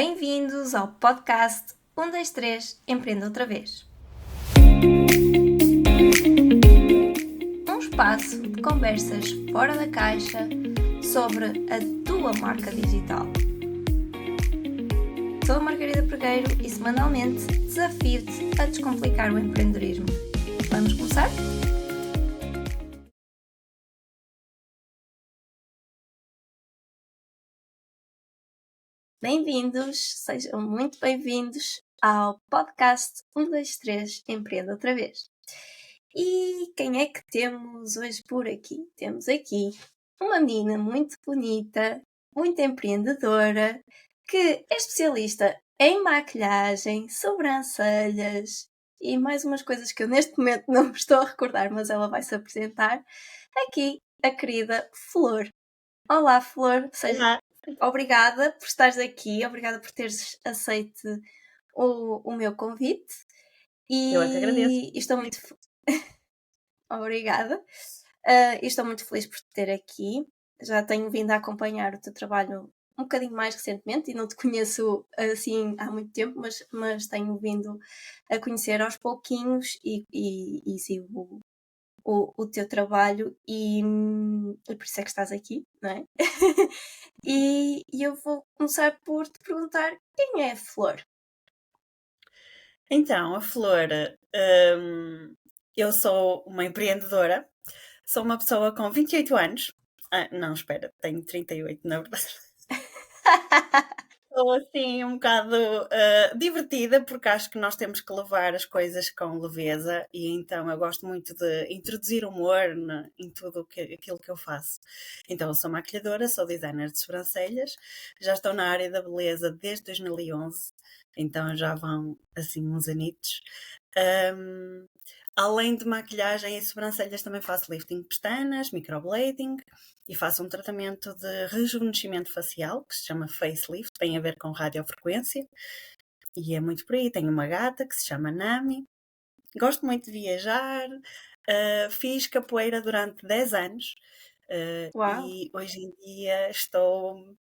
Bem-vindos ao podcast 1, 2, 3 Empreenda Outra Vez. Um espaço de conversas fora da caixa sobre a tua marca digital. Sou a Margarida Pregueiro e semanalmente desafio-te a descomplicar o empreendedorismo. Vamos começar? Bem-vindos, sejam muito bem-vindos ao podcast 1, 2, 3 Empreenda Outra Vez. E quem é que temos hoje por aqui? Temos aqui uma menina muito bonita, muito empreendedora, que é especialista em maquilhagem, sobrancelhas e mais umas coisas que eu neste momento não me estou a recordar, mas ela vai se apresentar. Aqui, a querida Flor. Olá, Flor, Olá. obrigada por estares aqui, obrigada por teres aceito o meu convite. Eu é que agradeço. E estou muito obrigada. Estou muito feliz por te ter aqui. Já tenho vindo a acompanhar o teu trabalho um bocadinho mais recentemente e não te conheço assim há muito tempo, mas tenho vindo a conhecer aos pouquinhos e sigo o teu trabalho e por isso é que estás aqui, não é? E eu vou começar por te perguntar quem é a Flor? Então, a Flor, eu sou uma empreendedora, sou uma pessoa com 28 anos. Não, espera, tenho 38, na verdade. Estou assim um bocado divertida, porque acho que nós temos que levar as coisas com leveza e então eu gosto muito de introduzir humor em tudo aquilo que eu faço. Então, eu sou maquilhadora, sou designer de sobrancelhas, já estou na área da beleza desde 2011, então já vão assim uns anitos. Um, Além de maquilhagem e sobrancelhas, também faço lifting de pestanas, microblading e faço um tratamento de rejuvenescimento facial que se chama facelift, tem a ver com radiofrequência e é muito por aí. Tenho uma gata que se chama Nami. Gosto muito de viajar, fiz capoeira durante 10 anos. Uau! E hoje em dia estou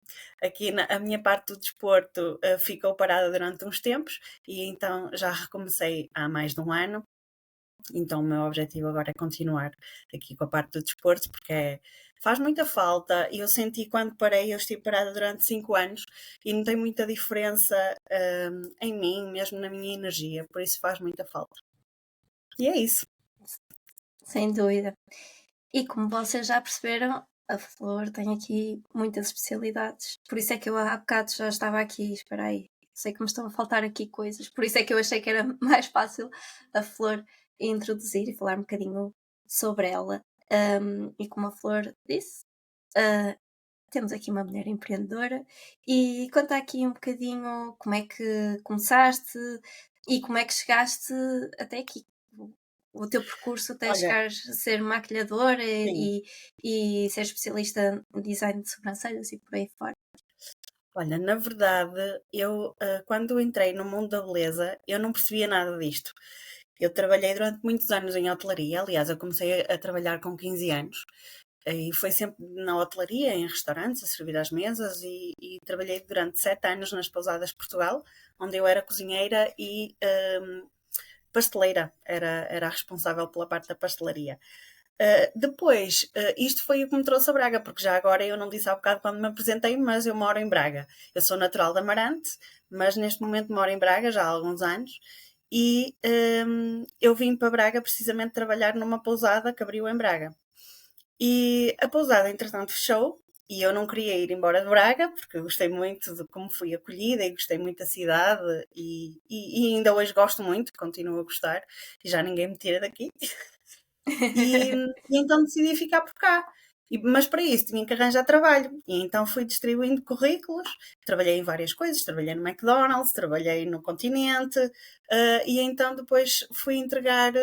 aqui a minha parte do desporto ficou parada durante uns tempos e então já recomecei há mais de um ano. Então o meu objetivo agora é continuar aqui com a parte do desporto, porque faz muita falta. E eu senti quando parei, eu estive parada durante 5 anos e notei muita diferença em mim, mesmo na minha energia, por isso faz muita falta. E é isso. Sem dúvida. E como vocês já perceberam, a Flor tem aqui muitas especialidades. Por isso é que eu há bocado já estava aqui, espera aí, sei que me estão a faltar aqui coisas. Por isso é que eu achei que era mais fácil a Flor introduzir e falar um bocadinho sobre ela. E como a Flor disse, temos aqui uma mulher empreendedora e conta aqui um bocadinho como é que começaste e como é que chegaste até aqui. O teu percurso até Olha, chegares a ser maquilhadora sim. e ser especialista em design de sobrancelhas e por aí fora. Olha, na verdade, eu quando entrei no mundo da beleza, eu não percebia nada disto. Eu trabalhei durante muitos anos em hotelaria, aliás, eu comecei a trabalhar com 15 anos. E foi sempre na hotelaria, em restaurantes, a servir às mesas e trabalhei durante 7 anos nas Pousadas Portugal, onde eu era cozinheira e pasteleira, era a responsável pela parte da pastelaria. Depois, isto foi o que me trouxe a Braga, porque já agora eu não disse há bocado quando me apresentei, mas eu moro em Braga. Eu sou natural de Amarante, mas neste momento moro em Braga já há alguns anos. E eu vim para Braga precisamente trabalhar numa pousada que abriu em Braga. E a pousada, entretanto, fechou e eu não queria ir embora de Braga porque gostei muito de como fui acolhida e gostei muito da cidade e ainda hoje gosto muito, continuo a gostar e já ninguém me tira daqui. E então decidi ficar por cá. Mas para isso tinha que arranjar trabalho. E então fui distribuindo currículos. Trabalhei em várias coisas. Trabalhei no McDonald's, trabalhei no Continente. E então depois fui entregar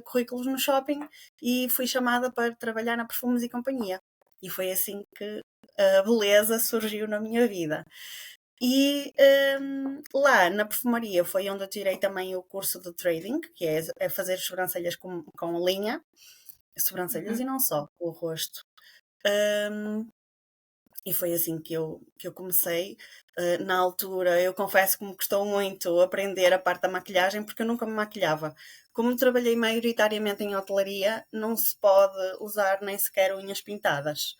currículos no shopping e fui chamada para trabalhar na Perfumes e Companhia. E foi assim que a beleza surgiu na minha vida. E lá na perfumaria foi onde eu tirei também o curso de trading, que é fazer sobrancelhas com linha, sobrancelhas Uhum. e não só, o rosto. E foi assim que eu comecei. Na altura, eu confesso que me custou muito aprender a parte da maquilhagem, porque eu nunca me maquilhava. Como trabalhei maioritariamente em hotelaria, não se pode usar nem sequer unhas pintadas,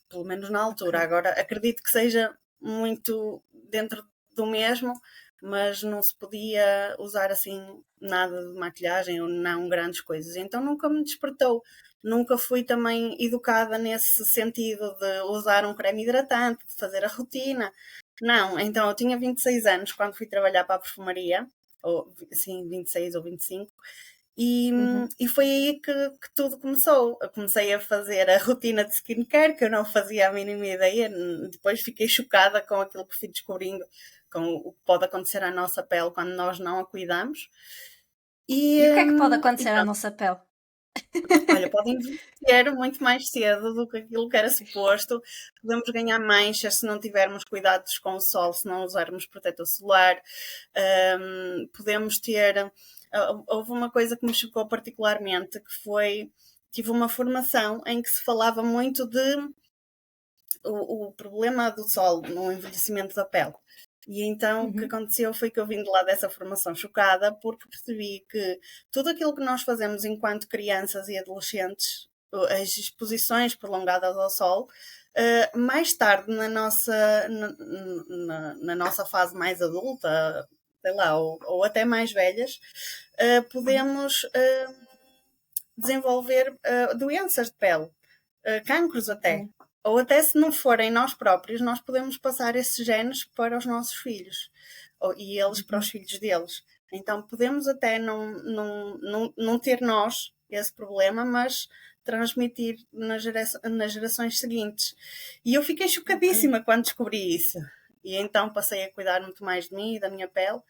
pelo menos na altura. Ok. Agora, acredito que seja muito dentro do mesmo, mas não se podia usar assim nada de maquilhagem ou não grandes coisas. Então nunca me despertou. Nunca fui também educada nesse sentido de usar um creme hidratante, de fazer a rotina. Não, então eu tinha 26 anos quando fui trabalhar para a perfumaria, ou sim, 26 ou 25, Uhum. e foi aí que tudo começou. Eu comecei a fazer a rotina de skincare, que eu não fazia a mínima ideia. Depois fiquei chocada com aquilo que fui descobrindo, com o que pode acontecer à nossa pele quando nós não a cuidamos. E, E o que é que pode e acontecer à pronto, nossa pele? olha, pode envelhecer muito mais cedo do que aquilo que era suposto. Podemos ganhar manchas se não tivermos cuidados com o sol, se não usarmos protetor solar. Podemos ter. Houve uma coisa que me chocou particularmente, que foi. Tive uma formação em que se falava muito de o problema do sol no envelhecimento da pele. E então o que Uhum. aconteceu foi que eu vim de lá dessa formação chocada, porque percebi que tudo aquilo que nós fazemos enquanto crianças e adolescentes, as exposições prolongadas ao sol, mais tarde na nossa fase mais adulta, sei lá, ou até mais velhas, Uhum. podemos desenvolver doenças de pele, cancros até. Ok. Ou até se não forem nós próprios, nós podemos passar esses genes para os nossos filhos e eles para os Uhum. filhos deles. Então podemos até não ter nós esse problema, mas transmitir nas gerações seguintes. E eu fiquei Ok. chocadíssima quando descobri isso. E então passei a cuidar muito mais de mim e da minha pele.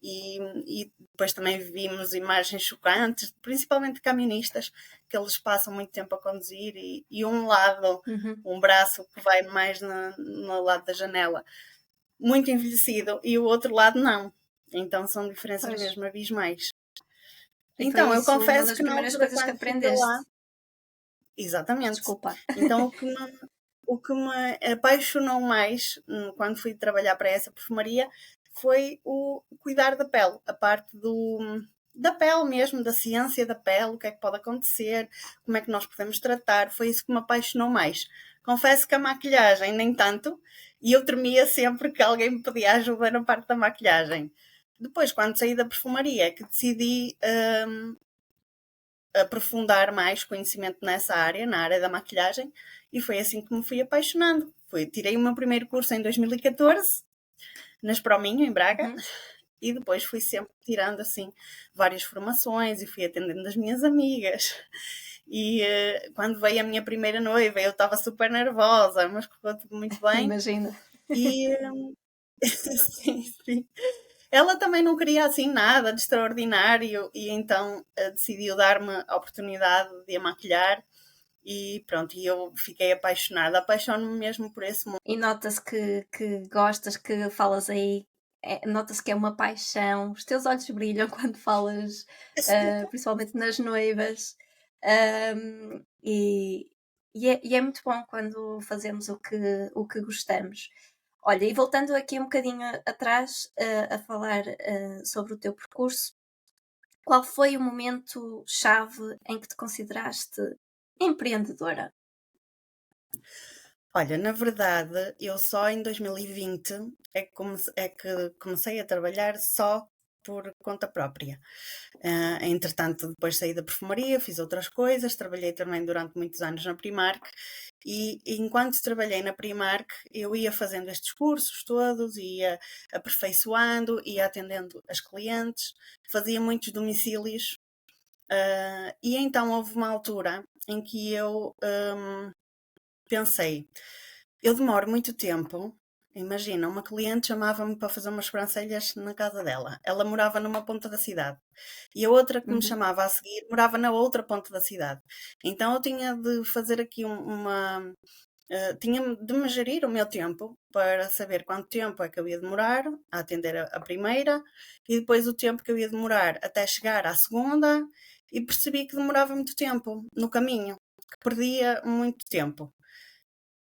E depois também vimos imagens chocantes, principalmente de camionistas, que eles passam muito tempo a conduzir e Uhum. um braço que vai mais no lado da janela, muito envelhecido, e o outro lado não. Então são diferenças Pois. mesmo abismais. E foi Então, eu isso uma confesso das que na primeiras altura, coisas que quando fui para aprendeste. lá, exatamente. Desculpa. Então, o que me apaixonou mais quando fui trabalhar para essa perfumaria foi o cuidar da pele, a parte da pele mesmo, da ciência da pele, o que é que pode acontecer, como é que nós podemos tratar, foi isso que me apaixonou mais. Confesso que a maquilhagem nem tanto, e eu tremia sempre que alguém me pedia ajuda na parte da maquilhagem. Depois, quando saí da perfumaria, é que decidi aprofundar mais conhecimento nessa área, na área da maquilhagem, e foi assim que me fui apaixonando. Tirei o meu primeiro curso em 2014, na Esprominho, em Braga, Uhum. e depois fui sempre tirando assim várias formações e fui atendendo as minhas amigas. E quando veio a minha primeira noiva, eu estava super nervosa, mas correu tudo muito bem. Imagina. E sim, sim. Ela também não queria assim nada de extraordinário e então decidiu dar-me a oportunidade de a maquilhar e pronto, e eu fiquei apaixonada, apaixono-me mesmo por esse mundo. E nota-se que gostas, que falas aí, nota-se que é uma paixão, os teus olhos brilham quando falas, principalmente nas noivas, e é muito bom quando fazemos o que gostamos. Olha, e voltando aqui um bocadinho atrás, a falar, sobre o teu percurso, qual foi o momento chave em que te consideraste empreendedora? Olha, na verdade, eu só em 2020 é que comecei a trabalhar só por conta própria. Entretanto, depois saí da perfumaria, fiz outras coisas, trabalhei também durante muitos anos na Primark e enquanto trabalhei na Primark, eu ia fazendo estes cursos todos, ia aperfeiçoando, ia atendendo as clientes, fazia muitos domicílios. E então houve uma altura em que eu pensei, eu demoro muito tempo. Imagina, uma cliente chamava-me para fazer umas sobrancelhas na casa dela. Ela morava numa ponta da cidade. E a outra que me Uhum. chamava a seguir morava na outra ponta da cidade. Então eu tinha de fazer aqui tinha de me gerir o meu tempo para saber quanto tempo é que eu ia demorar a atender a primeira e depois o tempo que eu ia demorar até chegar à segunda e percebi que demorava muito tempo no caminho, que perdia muito tempo.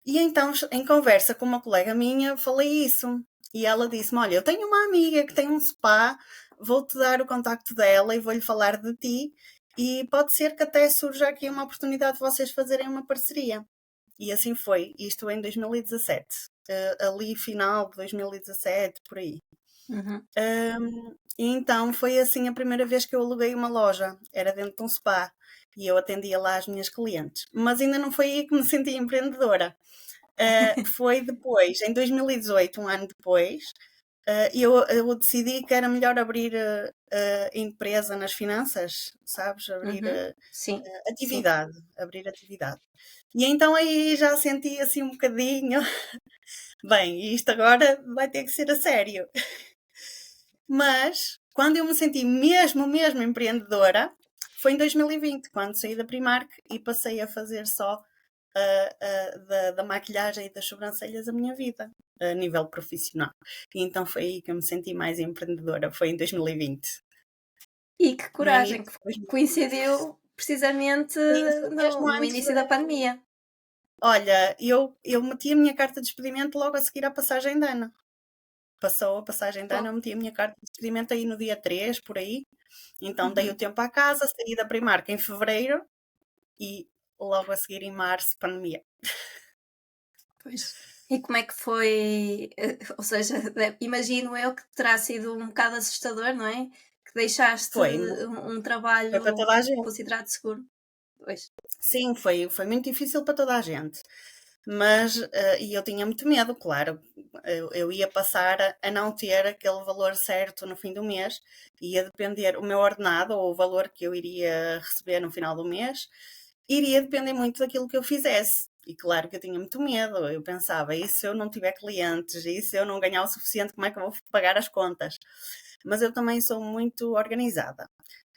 E então, em conversa com uma colega minha, falei isso. E ela disse-me: Olha, eu tenho uma amiga que tem um spa, vou-te dar o contacto dela e vou-lhe falar de ti. E pode ser que até surja aqui uma oportunidade de vocês fazerem uma parceria. E assim foi, isto em 2017, ali final de 2017, por aí. Uhum. E então foi assim a primeira vez que eu aluguei uma loja, era dentro de um spa, e eu atendia lá as minhas clientes. Mas ainda não foi aí que me senti empreendedora. Foi depois, em 2018, um ano depois, eu decidi que era melhor abrir empresa nas finanças, sabes? Abrir Uhum. Sim, sim. abrir atividade. E então aí já senti assim um bocadinho, bem, isto agora vai ter que ser a sério. Mas quando eu me senti mesmo empreendedora, foi em 2020, quando saí da Primark e passei a fazer só da maquilhagem e das sobrancelhas a minha vida, a nível profissional. E então foi aí que eu me senti mais empreendedora, foi em 2020. E que No início coragem, que de 2020. coincidiu precisamente Sim, foi no mesmo no antes início da pandemia. Olha, eu meti a minha carta de despedimento logo a seguir à passagem de ano. Passou a passagem de ano, Pô, eu meti a minha carta de despedimento aí no dia 3 por aí. Então dei o uhum, tempo à casa, saí da Primark em fevereiro e logo a seguir em março, pandemia. pois. E como é que foi, ou seja, imagino eu que terá sido um bocado assustador, não é? Que deixaste Foi, um foi para trabalho toda a gente. considerado seguro. Pois. Sim, foi muito difícil para toda a gente. Mas, e eu tinha muito medo, claro. Eu ia passar a não ter aquele valor certo no fim do mês, ia depender, o meu ordenado ou o valor que eu iria receber no final do mês, iria depender muito daquilo que eu fizesse. E claro que eu tinha muito medo. Eu pensava, e se eu não tiver clientes? E se eu não ganhar o suficiente, como é que eu vou pagar as contas? Mas eu também sou muito organizada.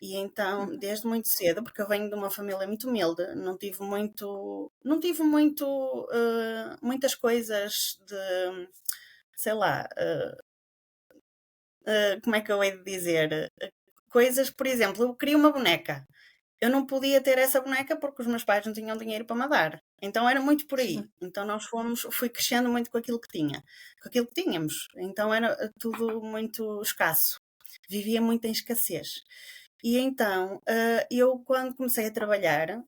E então, Uhum. desde muito cedo, porque eu venho de uma família muito humilde, não tive muito, muitas coisas de, sei lá, como é que eu hei de dizer? Coisas, por exemplo, eu queria uma boneca. Eu não podia ter essa boneca porque os meus pais não tinham dinheiro para me dar. Então era muito por aí. Sim. Então fui crescendo muito com aquilo que tinha, com aquilo que tínhamos. Então era tudo muito escasso. Vivia muito em escassez. E então, eu quando comecei a trabalhar,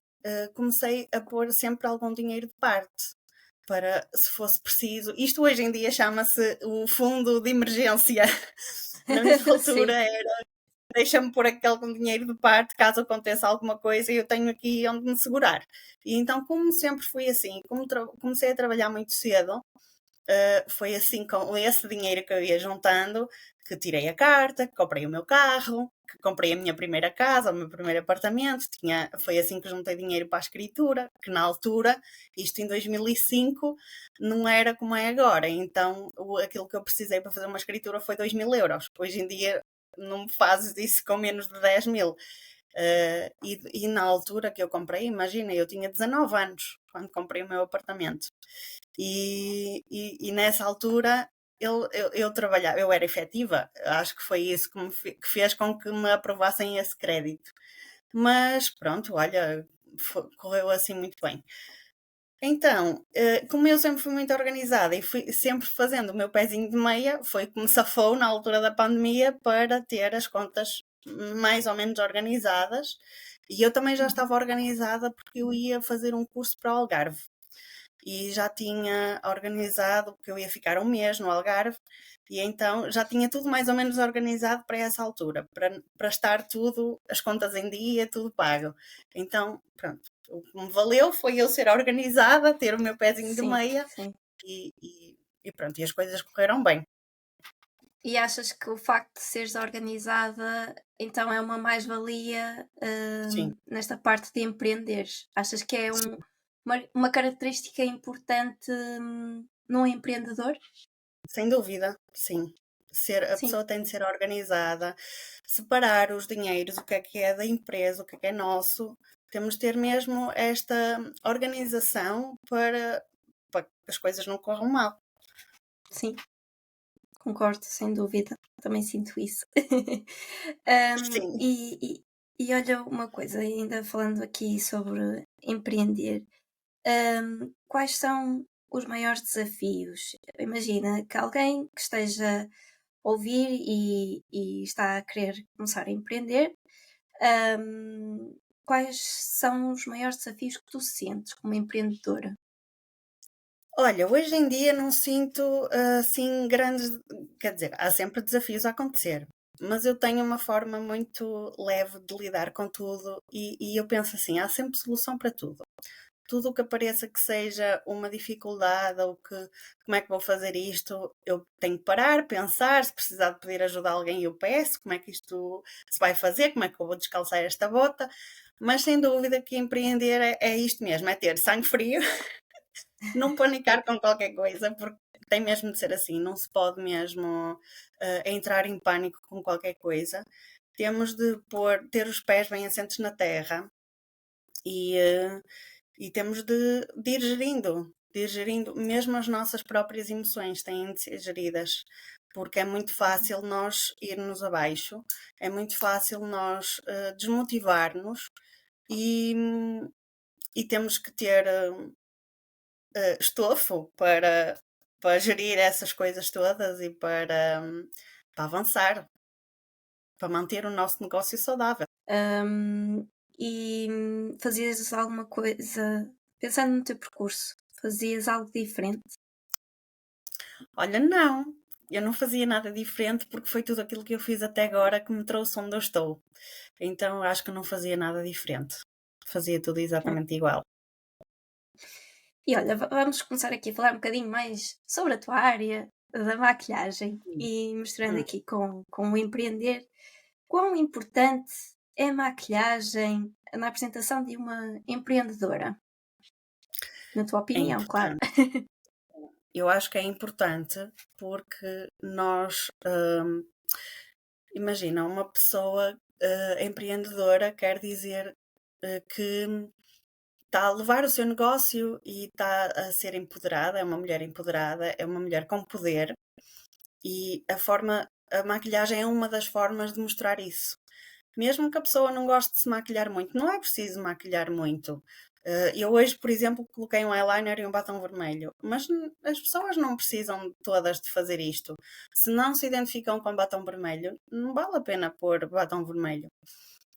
comecei a pôr sempre algum dinheiro de parte para se fosse preciso. Isto hoje em dia chama-se o fundo de emergência. Na minha altura Sim. deixa-me pôr aquele com dinheiro de parte caso aconteça alguma coisa e eu tenho aqui onde me segurar. E então, como sempre fui assim, como comecei a trabalhar muito cedo, foi assim com esse dinheiro que eu ia juntando que tirei a carta, que comprei o meu carro, que comprei a minha primeira casa, o meu primeiro apartamento. Foi assim que juntei dinheiro para a escritura, que na altura, isto em 2005, não era como é agora. Então, aquilo que eu precisei para fazer uma escritura foi 2.000 euros. Hoje em dia, não me fazes isso com menos de 10.000. E na altura que eu comprei, imagina, eu tinha 19 anos quando comprei o meu apartamento. E nessa altura eu trabalhava, eu era efetiva, acho que foi isso que fez com que me aprovassem esse crédito. Mas pronto, olha, correu assim muito bem. Então, como eu sempre fui muito organizada e fui sempre fazendo o meu pezinho de meia, foi que me safou na altura da pandemia para ter as contas mais ou menos organizadas. E eu também já Uhum. estava organizada porque eu ia fazer um curso para o Algarve e já tinha organizado que eu ia ficar um mês no Algarve e então já tinha tudo mais ou menos organizado para essa altura, para estar tudo, as contas em dia, tudo pago. Então, pronto, o que me valeu foi eu ser organizada, ter o meu pezinho de Sim, meia sim. e pronto, e as coisas correram bem. E achas que o facto de seres organizada, então é uma mais-valia, Sim, nesta parte de empreenderes? Achas que é sim, uma característica importante, num empreendedor? sem dúvida, sim. A Sim. pessoa tem de ser organizada, separar os dinheiros, o que é da empresa, o que é nosso. Temos de ter mesmo esta organização para que as coisas não corram mal. Sim, concordo, sem dúvida, também sinto isso. Sim. E olha uma coisa, ainda falando aqui sobre empreender, quais são os maiores desafios? Imagina que alguém que esteja a ouvir e está a querer começar a empreender, hum, quais são os maiores desafios que tu sentes como empreendedora? Olha, hoje em dia não sinto assim grandes. Quer dizer, há sempre desafios a acontecer, mas eu tenho uma forma muito leve de lidar com tudo e eu penso assim: há sempre solução para tudo. Tudo o que apareça que seja uma dificuldade ou que como é que vou fazer isto, eu tenho que parar, pensar, se precisar de pedir ajuda a alguém, eu peço, como é que isto se vai fazer, como é que eu vou descalçar esta bota. Mas sem dúvida que empreender é isto mesmo, é ter sangue frio, não panicar com qualquer coisa, porque tem mesmo de ser assim, não se pode mesmo entrar em pânico com qualquer coisa. Temos de ter os pés bem assentes na terra e, e temos de ir gerindo, mesmo as nossas próprias emoções têm de ser geridas, porque é muito fácil nós irmos abaixo, é muito fácil nós desmotivar-nos e, e temos que ter estofo para gerir essas coisas todas e para avançar, para manter o nosso negócio saudável. Hum, e fazias alguma coisa, pensando no teu percurso, fazias algo diferente? Olha, não, eu não fazia nada diferente porque foi tudo aquilo que eu fiz até agora que me trouxe onde eu estou. Então acho que não fazia nada diferente. Fazia tudo exatamente igual. E olha, vamos começar aqui a falar um bocadinho mais sobre a tua área da maquilhagem Hum, e misturando hum. aqui com o empreender. Quão importante é a maquilhagem na apresentação de uma empreendedora? Na tua É opinião, claro. importante. Eu acho que é importante porque nós, imagina, uma pessoa empreendedora quer dizer que está a levar o seu negócio e está a ser empoderada, é uma mulher empoderada, é uma mulher com poder e a maquilhagem é uma das formas de mostrar isso. Mesmo que a pessoa não goste de se maquilhar muito, não é preciso maquilhar muito. Eu hoje, por exemplo, coloquei um eyeliner e um batom vermelho, mas as pessoas não precisam todas de fazer isto. Se não se identificam com batom vermelho, não vale a pena pôr batom vermelho.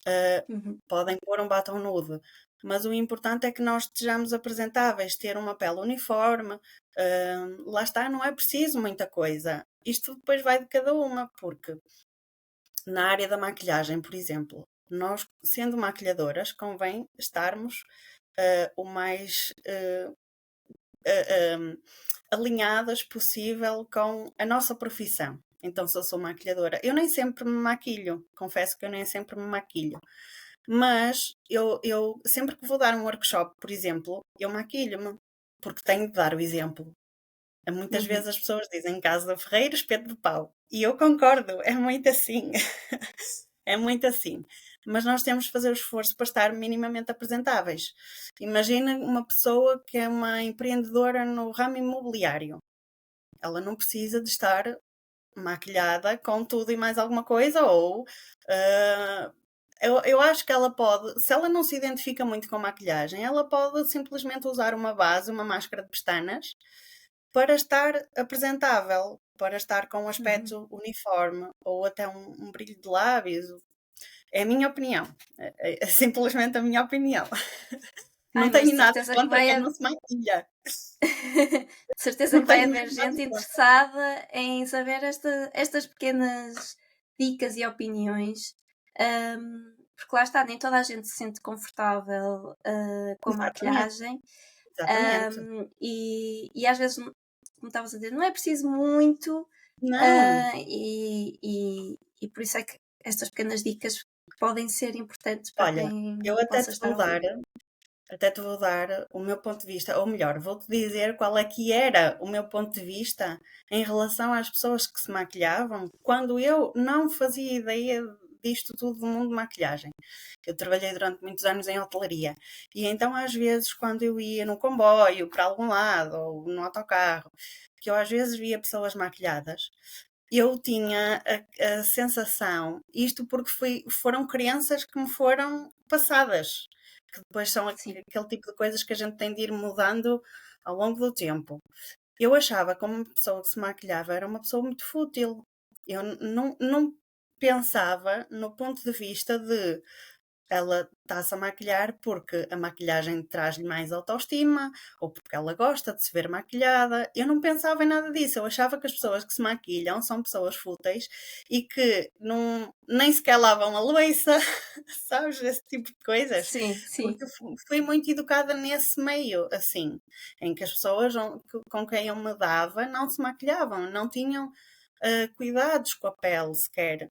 Uh, Uhum. Podem pôr um batom nude, mas o importante é que nós estejamos apresentáveis, ter uma pele uniforme. Lá está, não é preciso muita coisa. Isto depois vai de cada uma, porque na área da maquilhagem, por exemplo, nós, sendo maquilhadoras, convém estarmos o mais alinhadas possível com a nossa profissão. Então, se eu sou maquilhadora, eu nem sempre me maquilho, confesso que eu nem sempre me maquilho, mas eu sempre que vou dar um workshop, por exemplo, eu maquilho-me, porque tenho de dar o exemplo. Muitas Uhum. vezes as pessoas dizem casa do ferreiro, espeto de pau. E eu concordo, é muito assim. É muito assim. Mas nós temos de fazer o esforço para estar minimamente apresentáveis. Imagina uma pessoa que é uma empreendedora no ramo imobiliário. Ela não precisa de estar maquilhada com tudo e mais alguma coisa, ou eu acho que ela pode, se ela não se identifica muito com maquilhagem, ela pode simplesmente usar uma base, uma máscara de pestanas, para estar apresentável, para estar com um Uhum. aspecto uniforme, ou até um brilho de lábios. É a minha opinião. É simplesmente a minha opinião. Ai, Não mas tenho de nada certeza que contra vai quem não se maquilha. de certeza Não que vai tenho haver mesmo nada gente contra. interessada em saber estas pequenas dicas e opiniões, porque lá está, nem toda a gente se sente confortável, com a Exatamente, maquilhagem, exatamente. e às vezes, como estavas a dizer, não é preciso muito, Não, e por isso é que estas pequenas dicas podem ser importantes para olha, quem eu até possa te estar vou a dar ouvir. até te vou dar o meu ponto de vista, ou melhor, vou-te dizer qual é que era o meu ponto de vista em relação às pessoas que se maquilhavam quando eu não fazia ideia disto tudo do mundo de maquilhagem. Eu trabalhei durante muitos anos em hotelaria e então às vezes quando eu ia no comboio para algum lado ou no autocarro, que eu às vezes via pessoas maquilhadas, eu tinha a sensação, isto porque foram crenças que me foram passadas, que depois são Sim. aquele tipo de coisas que a gente tem de ir mudando ao longo do tempo, eu achava que uma pessoa que se maquilhava era uma pessoa muito fútil. Eu não pensava no ponto de vista de ela está-se a maquilhar porque a maquilhagem traz-lhe mais autoestima ou porque ela gosta de se ver maquilhada. Eu não pensava em nada disso. Eu achava que as pessoas que se maquilham são pessoas fúteis e que não, nem sequer lavam a louça, sabes? Esse tipo de coisas. Sim, sim. Porque fui muito educada nesse meio, assim, em que as pessoas com quem eu me dava não se maquilhavam, não tinham cuidados com a pele sequer.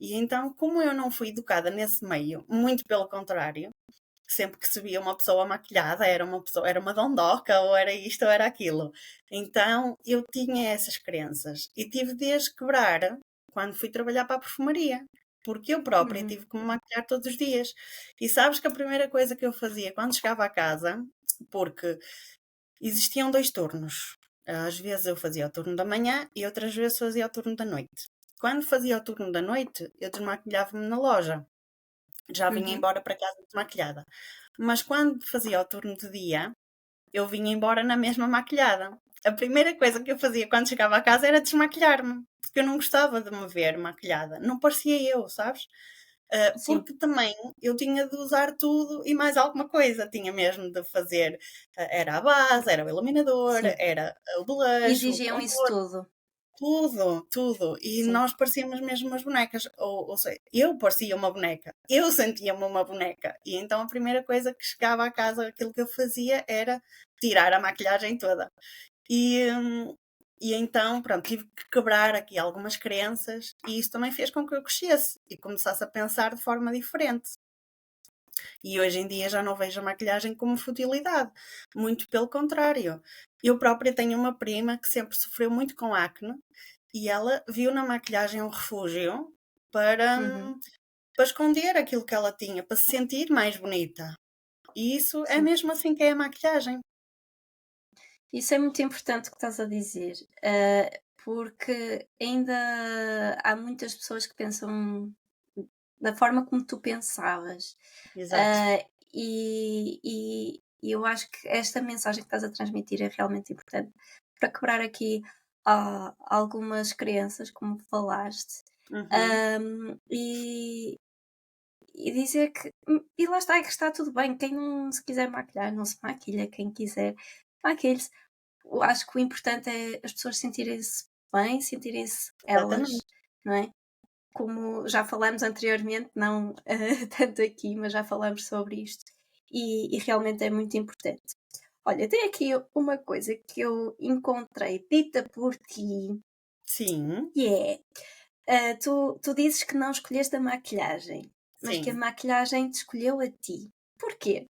E então, como eu não fui educada nesse meio, muito pelo contrário, sempre que se via uma pessoa maquilhada, era uma pessoa, era uma dondoca, ou era isto, ou era aquilo. Então, eu tinha essas crenças e tive de as quebrar quando fui trabalhar para a perfumaria. Porque eu própria Uhum. tive que me maquilhar todos os dias. E sabes que a primeira coisa que eu fazia quando chegava a casa, porque existiam 2 turnos. Às vezes eu fazia o turno da manhã e outras vezes fazia o turno da noite. Quando fazia o turno da noite, eu desmaquilhava-me na loja. Já vinha Uhum. embora para casa desmaquilhada. Mas quando fazia o turno de dia, eu vinha embora na mesma maquilhada. A primeira coisa que eu fazia quando chegava a casa era desmaquilhar-me, porque eu não gostava de me ver maquilhada. Não parecia eu, sabes? Sim. Porque também eu tinha de usar tudo e mais alguma coisa. Tinha mesmo de fazer, era a base, era o iluminador, Sim. era o blush, o Exigiam isso contorno, tudo. tudo, tudo. E Sim. nós parecíamos mesmo umas bonecas. Ou seja, eu parecia uma boneca. Eu sentia-me uma boneca. E então a primeira coisa que chegava a casa, aquilo que eu fazia era tirar a maquilhagem toda. E, e então, pronto, tive que quebrar aqui algumas crenças e isso também fez com que eu crescesse e começasse a pensar de forma diferente. E hoje em dia já não vejo a maquilhagem como futilidade, muito pelo contrário. Eu própria tenho uma prima que sempre sofreu muito com acne e ela viu na maquilhagem um refúgio para, Uhum. para esconder aquilo que ela tinha, para se sentir mais bonita. E isso é Sim. mesmo assim que é a maquilhagem. Isso é muito importante o que estás a dizer, porque ainda há muitas pessoas que pensam da forma como tu pensavas. Exato. Ah, e eu acho que esta mensagem que estás a transmitir é realmente importante para quebrar aqui algumas crenças, como falaste, Uhum. e dizer que. E lá está, é que está tudo bem. Quem não se quiser maquilhar, não se maquilha. Quem quiser, maquilhe-se. Eu acho que o importante é as pessoas sentirem-se bem, sentirem-se elas, Exatamente. não é? Como já falamos anteriormente, não tanto aqui, mas já falamos sobre isto e realmente é muito importante. Olha, tem aqui uma coisa que eu encontrei dita por ti, Sim, que é, tu dizes que não escolheste a maquilhagem, mas que a sim. maquilhagem te escolheu a ti. Porquê?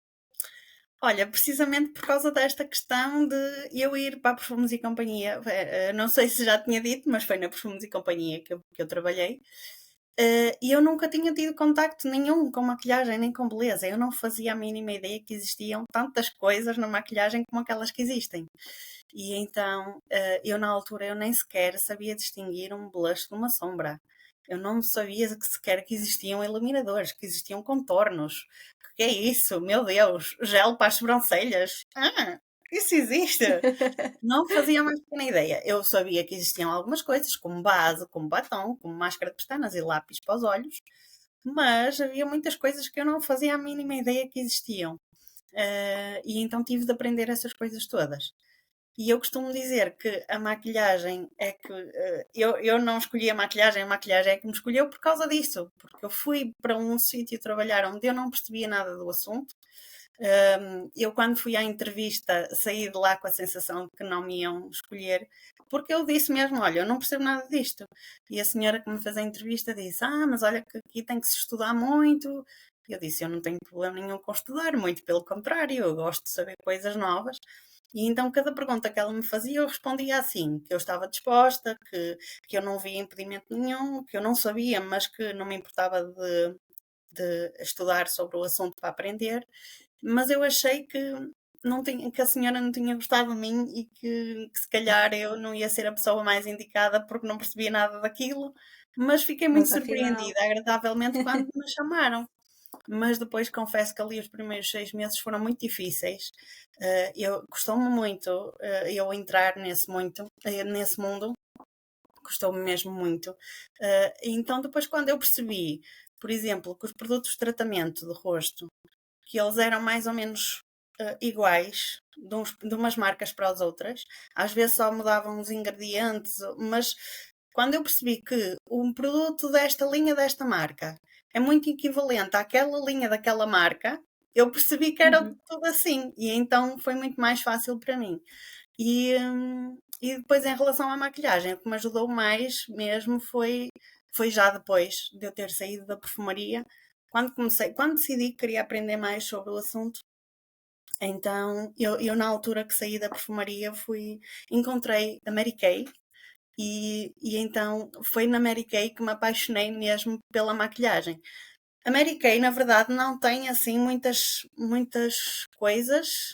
Olha, precisamente por causa desta questão de eu ir para a Perfumes e Companhia, não sei se já tinha dito, mas foi na Perfumes e Companhia que eu trabalhei, e eu nunca tinha tido contacto nenhum com maquilhagem nem com beleza. Eu não fazia a mínima ideia que existiam tantas coisas na maquilhagem como aquelas que existem. E então, eu na altura eu nem sequer sabia distinguir um blush de uma sombra. Eu não sabia que sequer que existiam iluminadores, que existiam contornos. O que é isso? Meu Deus! Gel para as sobrancelhas? Isso existe! Não fazia mais pequena ideia. Eu sabia que existiam algumas coisas, como base, como batom, como máscara de pestanas e lápis para os olhos, mas havia muitas coisas que eu não fazia a mínima ideia que existiam. E então tive de aprender essas coisas todas. E eu costumo dizer que a maquilhagem é que eu não escolhi a maquilhagem é que me escolheu por causa disso, porque eu fui para um sítio trabalhar onde eu não percebia nada do assunto. Eu, quando fui à entrevista, saí de lá com a sensação de que não me iam escolher, porque eu disse mesmo: Olha, eu não percebo nada disto. E a senhora que me fez a entrevista disse: mas olha, que aqui tem que se estudar muito. Eu disse: Eu não tenho problema nenhum com estudar, muito pelo contrário, eu gosto de saber coisas novas. E então, cada pergunta que ela me fazia, eu respondia assim: que eu estava disposta, que eu não via impedimento nenhum, que eu não sabia, mas que não me importava de estudar sobre o assunto para aprender. Mas eu achei que, não tinha, que a senhora não tinha gostado de mim e que se calhar eu não ia ser a pessoa mais indicada porque não percebia nada daquilo. Mas fiquei muito Mas afinal, surpreendida, agradavelmente, quando me chamaram. mas depois confesso que ali os primeiros 6 meses foram muito difíceis. Eu custou-me muito eu entrar nesse mundo, custou-me mesmo muito. Então depois quando eu percebi, por exemplo, que os produtos de tratamento de rosto, que eles eram mais ou menos iguais de umas marcas para as outras, às vezes só mudavam os ingredientes, mas quando eu percebi que um produto desta linha desta marca é muito equivalente àquela linha daquela marca, eu percebi que era Uhum. tudo assim, e então foi muito mais fácil para mim. E depois em relação à maquilhagem, o que me ajudou mais mesmo foi já depois de eu ter saído da perfumaria, quando decidi que queria aprender mais sobre o assunto. Então eu na altura que saí da perfumaria encontrei a Mary Kay, e então foi na Mary Kay que me apaixonei mesmo pela maquilhagem. A Mary Kay, na verdade, não tem assim muitas coisas.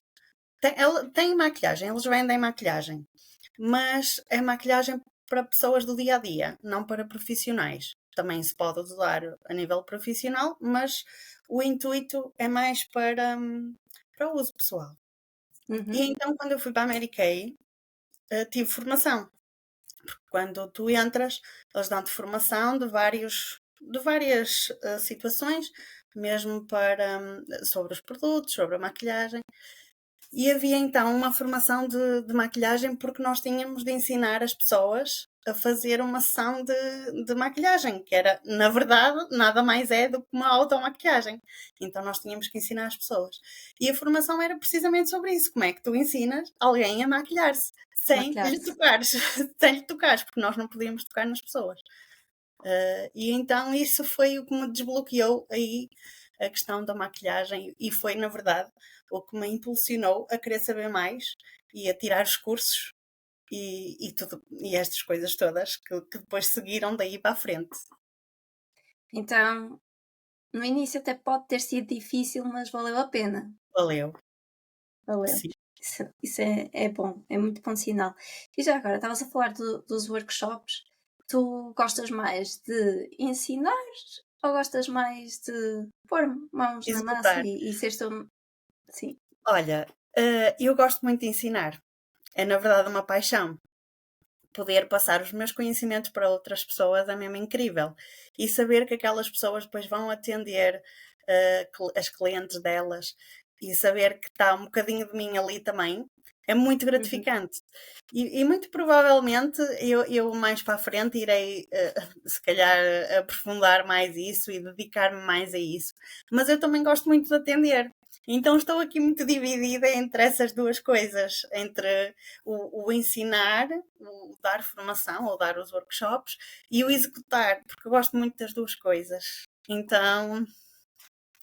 Ela tem maquilhagem, eles vendem maquilhagem, mas é maquilhagem para pessoas do dia a dia, não para profissionais. Também se pode usar a nível profissional, mas o intuito é mais para o uso pessoal. E Uhum. então, quando eu fui para a Mary Kay, tive formação. Quando tu entras, eles dão-te formação de várias situações, mesmo sobre os produtos, sobre a maquilhagem. E havia então uma formação de maquilhagem, porque nós tínhamos de ensinar as pessoas a fazer uma sessão de maquilhagem, que era, na verdade, nada mais é do que uma automaquilhagem. Então nós tínhamos que ensinar as pessoas. E a formação era precisamente sobre isso: como é que tu ensinas alguém a maquilhar-se sem lhe Maquilhar-se. tocares, sem lhe tocares, porque nós não podíamos tocar nas pessoas. E então isso foi o que me desbloqueou aí a questão da maquilhagem, e foi, na verdade, o que me impulsionou a querer saber mais e a tirar os cursos e estas coisas todas que depois seguiram daí para a frente. Então, no início até pode ter sido difícil, mas valeu a pena. Valeu, Valeu. sim. Isso é bom, é muito bom sinal. E já agora, estavas a falar dos workshops. Tu gostas mais de ensinar ou gostas mais de pôr mãos na massa Executar. e seres tu? Sim. Olha, eu gosto muito de ensinar. É, na verdade, uma paixão. Poder passar os meus conhecimentos para outras pessoas é mesmo incrível. E saber que aquelas pessoas depois vão atender as clientes delas, e saber que está um bocadinho de mim ali também, é muito Uhum. gratificante. E muito provavelmente eu mais para a frente irei, se calhar, aprofundar mais isso e dedicar-me mais a isso. Mas eu também gosto muito de atender. Então estou aqui muito dividida entre essas duas coisas, entre o ensinar, o dar formação ou dar os workshops, e o executar, porque eu gosto muito das duas coisas. Então,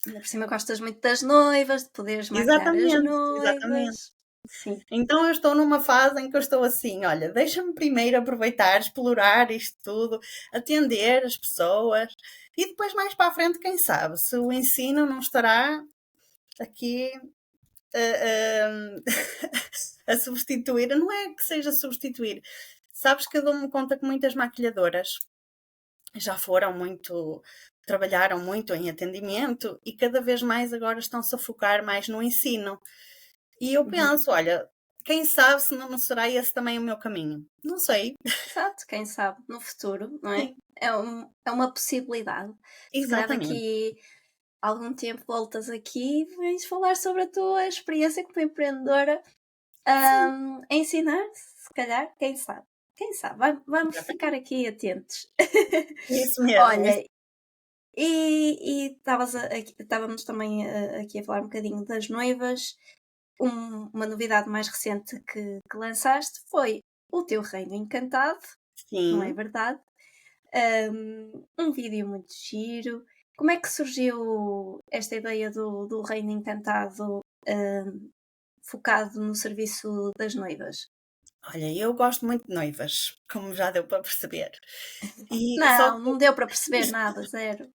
Ainda por cima gostas muito das noivas, de poderes maquilhar as exatamente, exatamente. noivas. Sim. Então eu estou numa fase em que eu estou assim, olha, deixa-me primeiro aproveitar, explorar isto tudo, atender as pessoas, e depois mais para a frente, quem sabe, se o ensino não estará aqui a substituir, não é que seja substituir. Sabes que eu dou-me conta que muitas maquilhadoras já trabalharam muito em atendimento, e cada vez mais agora estão-se a focar mais no ensino. E eu Uhum. penso, olha, quem sabe se não será esse também o meu caminho? Não sei. Exato, quem sabe, no futuro, não é? Sim, É uma possibilidade. Se calhar exatamente. daqui a algum tempo voltas aqui e vens falar sobre a tua experiência como empreendedora, Sim, a ensinar, se calhar, quem sabe? Quem sabe? Vamos ficar exatamente. aqui atentos. Isso mesmo, isso. Olha, estávamos também aqui a falar um bocadinho das noivas. Uma novidade mais recente que lançaste foi o teu Reino Encantado, não é Sim. verdade? Um vídeo muito giro. Como é que surgiu esta ideia do Reino Encantado, focado no serviço das noivas? Olha, eu gosto muito de noivas, como já deu para perceber. E só Não, que não deu para perceber nada, zero.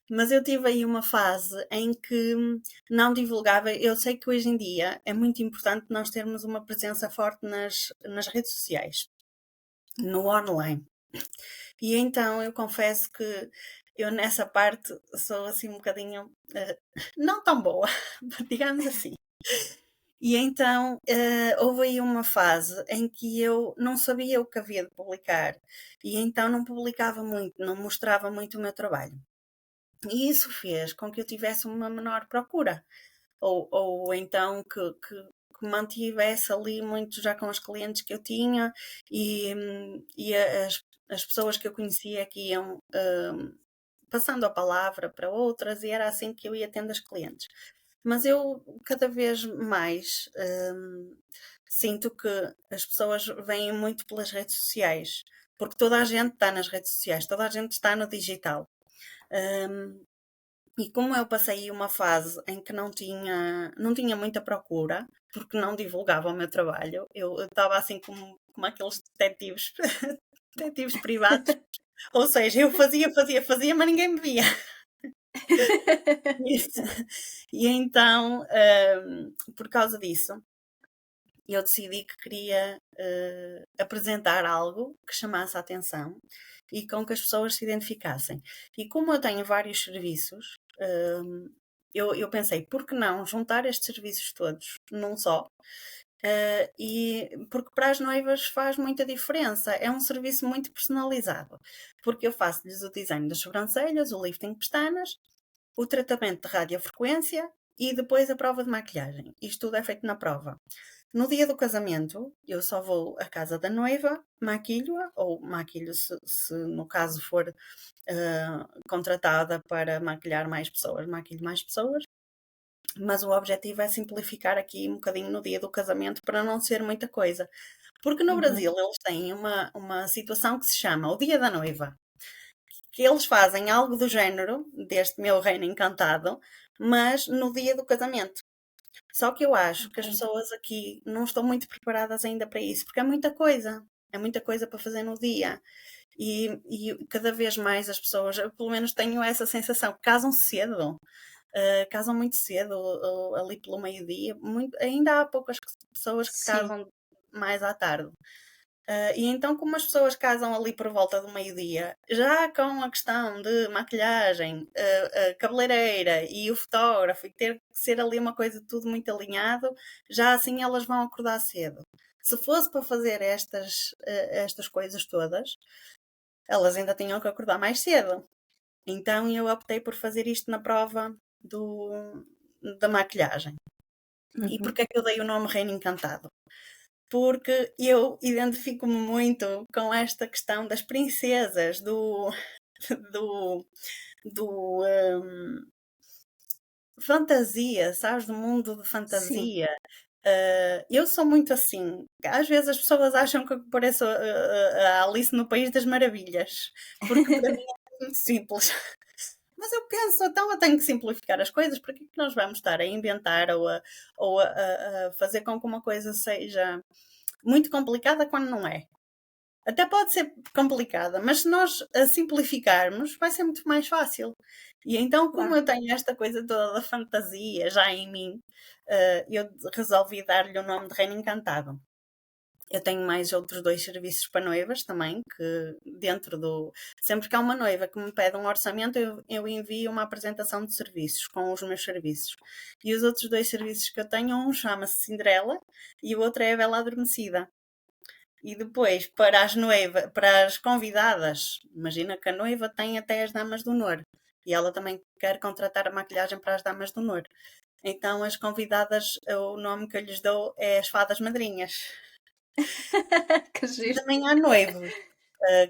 Mas eu tive aí uma fase em que não divulgava. Eu sei que hoje em dia é muito importante nós termos uma presença forte nas redes sociais, no online. E então eu confesso que eu nessa parte sou assim um bocadinho não tão boa, digamos assim. E então houve aí uma fase em que eu não sabia o que havia de publicar e então não publicava muito, não mostrava muito o meu trabalho. E isso fez com que eu tivesse uma menor procura, ou então que mantivesse ali muito já com os clientes que eu tinha e as pessoas que eu conhecia que iam passando a palavra para outras e era assim que eu ia tendo as clientes. Mas eu cada vez mais sinto que as pessoas vêm muito pelas redes sociais, porque toda a gente está nas redes sociais, toda a gente está no digital. Hum, e como eu passei uma fase em que não tinha muita procura, porque não divulgava o meu trabalho, eu estava assim como aqueles detetives, detetives privados, ou seja, eu fazia, mas ninguém me via. Isso. E então, por causa disso, eu decidi que queria apresentar algo que chamasse a atenção e com que as pessoas se identificassem. E como eu tenho vários serviços, eu pensei, por que não juntar estes serviços todos num só? E porque para as noivas faz muita diferença, é um serviço muito personalizado, porque eu faço-lhes o design das sobrancelhas, o lifting de pestanas, o tratamento de radiofrequência e depois a prova de maquilhagem. Isto tudo é feito na prova. No dia do casamento, eu só vou à casa da noiva, maquilho-a, ou maquilho se no caso for contratada para maquilhar mais pessoas, maquilho mais pessoas. Mas o objetivo é simplificar aqui um bocadinho no dia do casamento para não ser muita coisa. Porque no Uhum. Brasil eles têm uma situação que se chama o Dia da Noiva, que eles fazem algo do género deste meu reino encantado, mas no dia do casamento. Só que eu acho que as Ok. pessoas aqui não estão muito preparadas ainda para isso, porque é muita coisa. É muita coisa para fazer no dia. E cada vez mais as pessoas, eu pelo menos tenho essa sensação, casam cedo. Casam muito cedo, ou ali pelo meio-dia. Ainda há poucas pessoas que Sim. casam mais à tarde. E então, como as pessoas casam ali por volta do meio-dia, já com a questão de maquilhagem, a cabeleireira e o fotógrafo, e ter que ser ali uma coisa tudo muito alinhado, já assim elas vão acordar cedo. Se fosse para fazer estas coisas todas, elas ainda tinham que acordar mais cedo. Então eu optei por fazer isto na prova da maquilhagem. E Uhum. porquê é que eu dei o nome Reino Encantado? Porque eu identifico-me muito com esta questão das princesas, do, do fantasia, sabes? Do mundo de Sim. fantasia. Eu sou muito assim. Às vezes as pessoas acham que eu pareço a Alice no País das Maravilhas, porque para mim é muito simples. Mas eu penso, então eu tenho que simplificar as coisas, porque é que nós vamos estar a inventar ou a fazer com que uma coisa seja muito complicada quando não é? Até pode ser complicada, mas se nós a simplificarmos, vai ser muito mais fácil. E então, como Claro. eu tenho esta coisa toda da fantasia já em mim, eu resolvi dar-lhe o nome de Reino Encantado. Eu tenho mais outros dois serviços para noivas também, que dentro do. Sempre que há uma noiva que me pede um orçamento, eu envio uma apresentação de serviços com os meus serviços. E os outros dois serviços que eu tenho, um chama-se Cinderela e o outro é a Bela Adormecida. E depois, para as convidadas, imagina que a noiva tem até as damas do honor. E ela também quer contratar a maquilhagem para as damas do honor. Então, as convidadas, o nome que eu lhes dou é as fadas madrinhas. Que E giro. também há noivos,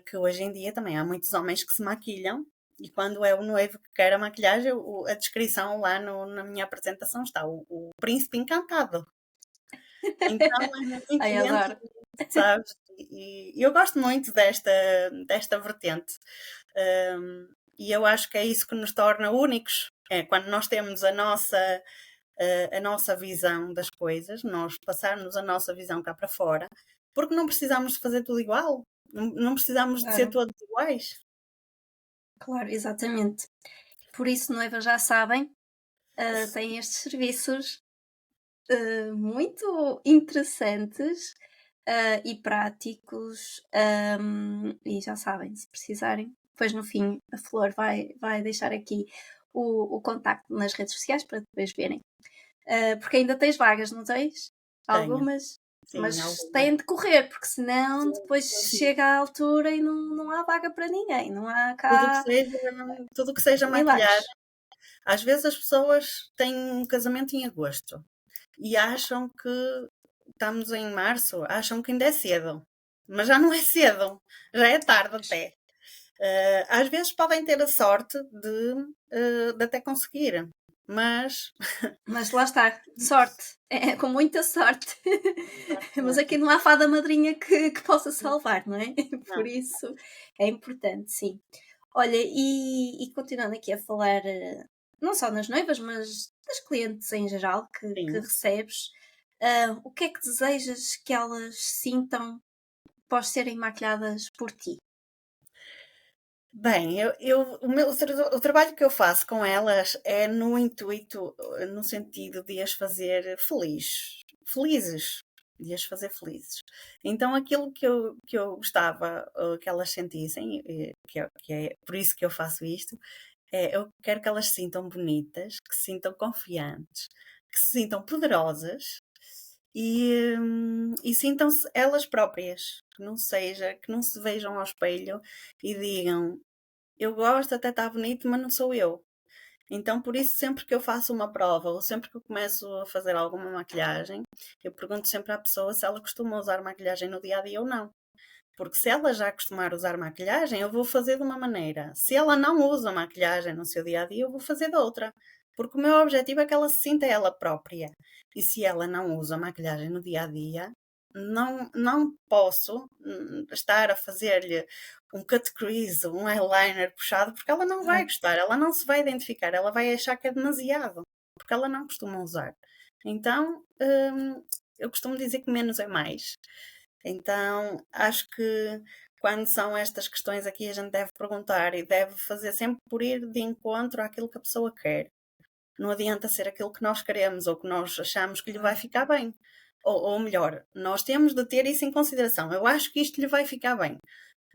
que hoje em dia também há muitos homens que se maquilham. E quando é o noivo que quer a maquilhagem, a descrição lá na minha apresentação está o príncipe encantado. Então é muito Ai, dentro adoro. disso, sabes? E eu gosto muito desta vertente. E eu acho que é isso que nos torna únicos. É quando nós temos a nossa visão das coisas, nós passarmos a nossa visão cá para fora, porque não precisamos de fazer tudo igual. Não precisamos de ser Claro, todos iguais. claro, exatamente. Por isso, noivas já sabem, têm estes serviços muito interessantes. e práticos. E já sabem, se precisarem, depois no fim a Flor vai deixar aqui o contacto nas redes sociais para depois verem. Porque ainda tens vagas, não tens? Tenho, Algumas? sim, Mas algumas. têm de correr, porque senão Sim, depois sim, sim. chega à altura e não há vaga para ninguém, não há Tudo que cá seja, tudo que seja maquilhagem. milagres. Às vezes as pessoas têm um casamento em agosto e acham que estamos em março, acham que ainda é cedo. Mas já não é cedo, já é tarde até. Às vezes podem ter a sorte de até conseguir, mas Mas lá está, sorte, com muita sorte. Mas aqui não há fada madrinha que possa salvar, não é? Por não, isso é importante, sim. Olha, e continuando aqui a falar, não só nas noivas, mas das clientes em geral que sim. recebes, o que é que desejas que elas sintam após serem maquilhadas por ti? Bem, o trabalho que eu faço com elas é no intuito, no sentido de as fazer felizes, de as fazer felizes. Então, aquilo que eu gostava que elas sentissem, que é por isso que eu faço isto, eu quero que elas se sintam bonitas, que se sintam confiantes, que se sintam poderosas e sintam-se elas próprias, que não se vejam ao espelho e digam eu gosto, até está bonito, mas não sou eu. Então, por isso, sempre que eu faço uma prova ou sempre que eu começo a fazer alguma maquilhagem, eu pergunto sempre à pessoa se ela costuma usar maquilhagem no dia a dia ou não. Porque se ela já acostumar a usar maquilhagem, eu vou fazer de uma maneira. Se ela não usa maquilhagem no seu dia a dia, eu vou fazer de outra. Porque o meu objetivo é que ela se sinta ela própria. E se ela não usa maquilhagem no dia a dia, não posso estar a fazer-lhe um cut crease, um eyeliner puxado, porque ela não vai Claro. gostar, ela não se vai identificar, ela vai achar que é demasiado, porque ela não costuma usar. Então, eu costumo dizer que menos é mais. Então, acho que quando são estas questões aqui, a gente deve perguntar e deve fazer sempre por ir de encontro àquilo que a pessoa quer. Não adianta ser aquilo que nós queremos ou que nós achamos que lhe vai ficar bem. Ou melhor, nós temos de ter isso em consideração. Eu acho que isto lhe vai ficar bem,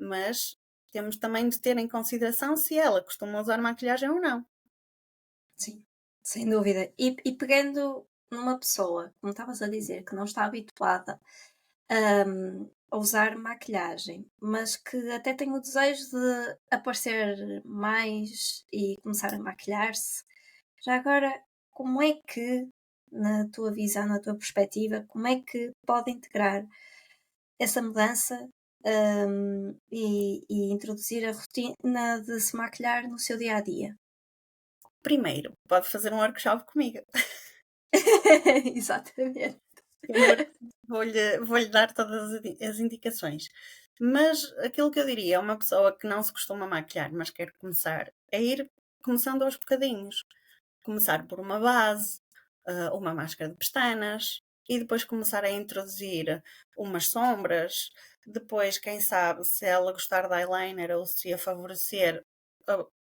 mas temos também de ter em consideração se ela costuma usar maquilhagem ou não. Sim, sem dúvida. E pegando numa pessoa, como estavas a dizer, que não está habituada a usar maquilhagem, mas que até tem o desejo de aparecer mais e começar a maquilhar-se. Já agora, como é que, na tua visão, na tua perspectiva, como é que pode integrar essa mudança e introduzir a rotina de se maquilhar no seu dia a dia? Primeiro, pode fazer um workshop comigo. Exatamente. Eu vou-lhe dar todas as indicações. Mas aquilo que eu diria a uma pessoa que não se costuma maquilhar, mas quer começar, é ir começando aos bocadinhos. Começar por uma base, uma máscara de pestanas, e depois começar a introduzir umas sombras. Depois, quem sabe, se ela gostar de eyeliner ou se a favorecer,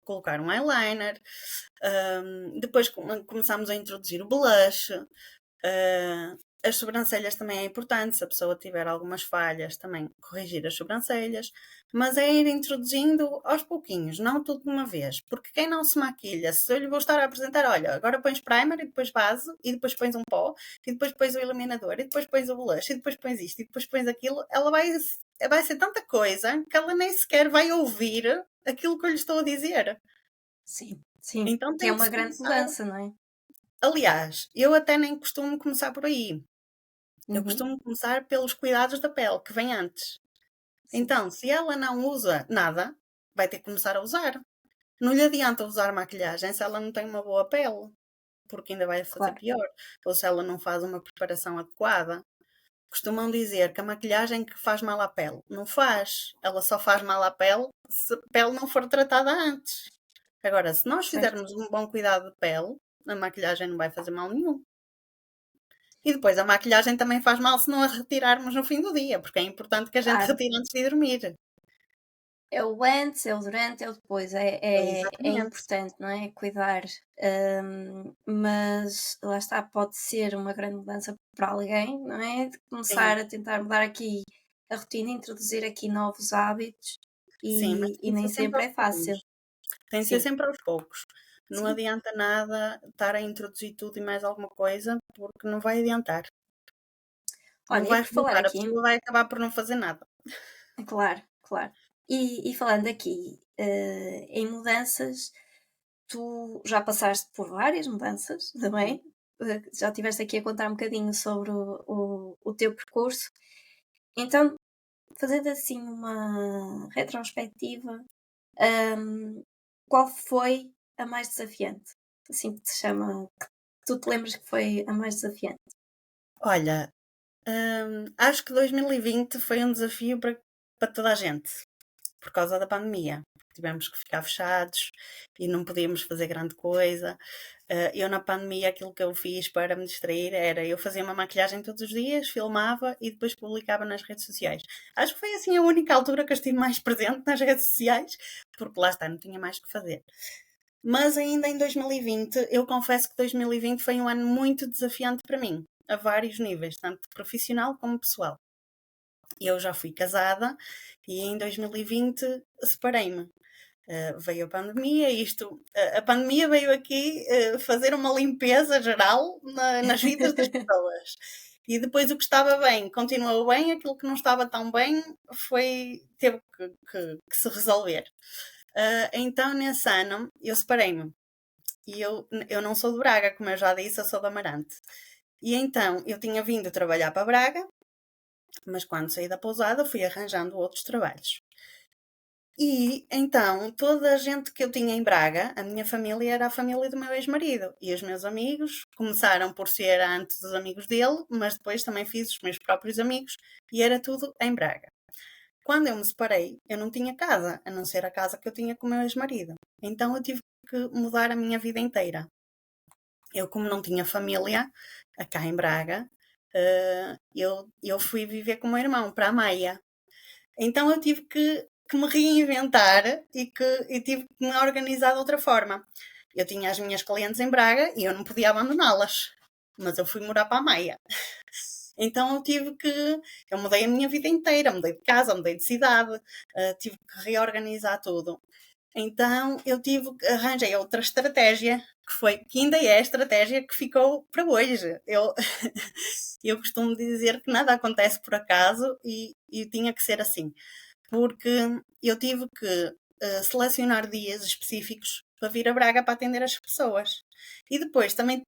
colocar um eyeliner. Depois começamos a introduzir o blush. As sobrancelhas também é importante, se a pessoa tiver algumas falhas, também corrigir as sobrancelhas, mas é ir introduzindo aos pouquinhos, não tudo de uma vez, porque quem não se maquilha, se eu lhe vou estar a apresentar, olha, agora pões primer e depois base, e depois pões um pó, e depois pões o iluminador, e depois pões o blush, e depois pões isto, e depois pões aquilo, ela vai ser tanta coisa que ela nem sequer vai ouvir aquilo que eu lhe estou a dizer. Sim, sim, Então que é tem que uma se grande começar. mudança, não é? Aliás, eu até nem costumo começar por aí. Eu Uhum, costumo começar pelos cuidados da pele, que vem antes. sim, Então, se ela não usa nada, vai ter que começar a usar. Não lhe adianta usar maquilhagem se ela não tem uma boa pele, porque ainda vai fazer claro. pior. Ou se ela não faz uma preparação adequada. Costumam dizer que a maquilhagem que faz mal à pele. Não faz. Ela só faz mal à pele se a pele não for tratada antes. Agora, se nós Certo. fizermos um bom cuidado de pele, a maquilhagem não vai fazer mal nenhum. E depois a maquilhagem também faz mal se não a retirarmos no fim do dia, porque é importante que a gente Claro, retire antes de dormir. É o antes, é o durante, é o depois, é Exatamente. importante, não é? Cuidar, mas lá está, pode ser uma grande mudança para alguém, não é? De Sim, começar a tentar mudar aqui a rotina, introduzir aqui novos hábitos sim, mas e tem que nem ser sempre sempre aos é fácil. pouquinhos. Tem que ser Sim, sempre aos poucos. Não sim. adianta nada estar a introduzir tudo e mais alguma coisa, porque não vai adiantar. Não Olha, e vai por falar resultar, a aqui, pessoa vai acabar por não fazer nada. claro, claro. E falando aqui, em mudanças, tu já passaste por várias mudanças, não Sim. é? Já estiveste aqui a contar um bocadinho sobre o teu percurso. Então, fazendo assim uma retrospectiva, hum, qual foi a mais desafiante? Assim que te chama, que tu te lembras que foi a mais desafiante? Olha, acho que 2020 foi um desafio para toda a gente, por causa da pandemia. Tivemos que ficar fechados e não podíamos fazer grande coisa. Eu na pandemia aquilo que eu fiz para me distrair era eu fazia uma maquilhagem todos os dias, filmava e depois publicava nas redes sociais. Acho que foi assim a única altura que eu estive mais presente nas redes sociais, porque lá está, não tinha mais que fazer. Mas ainda em 2020, eu confesso que 2020 foi um ano muito desafiante para mim, a vários níveis, tanto profissional como pessoal. Eu já fui casada e em 2020 separei-me. Veio a pandemia, a pandemia veio aqui fazer uma limpeza geral nas vidas das pessoas. E depois o que estava bem continuou bem, aquilo que não estava tão bem teve que se resolver. Então, nesse ano, eu separei-me. E eu não sou de Braga, como eu já disse, eu sou de Amarante. E então, eu tinha vindo trabalhar para Braga, mas quando saí da pousada fui arranjando outros trabalhos. E então, toda a gente que eu tinha em Braga, a minha família era a família do meu ex-marido. E os meus amigos começaram por ser antes os amigos dele, mas depois também fiz os meus próprios amigos e era tudo em Braga. Quando eu me separei, eu não tinha casa, a não ser a casa que eu tinha com o meu ex-marido. Então eu tive que mudar a minha vida inteira. Eu, como não tinha família, cá em Braga, eu fui viver com o meu irmão, para a Maia. Então eu tive que me reinventar e tive que me organizar de outra forma. Eu tinha as minhas clientes em Braga e eu não podia abandoná-las, mas eu fui morar para a Maia. Então eu mudei a minha vida inteira, mudei de casa, mudei de cidade, tive que reorganizar tudo. Então arranjei outra estratégia, que ainda é a estratégia que ficou para hoje. Eu costumo dizer que nada acontece por acaso e tinha que ser assim, porque eu tive que selecionar dias específicos para vir a Braga para atender as pessoas. E depois também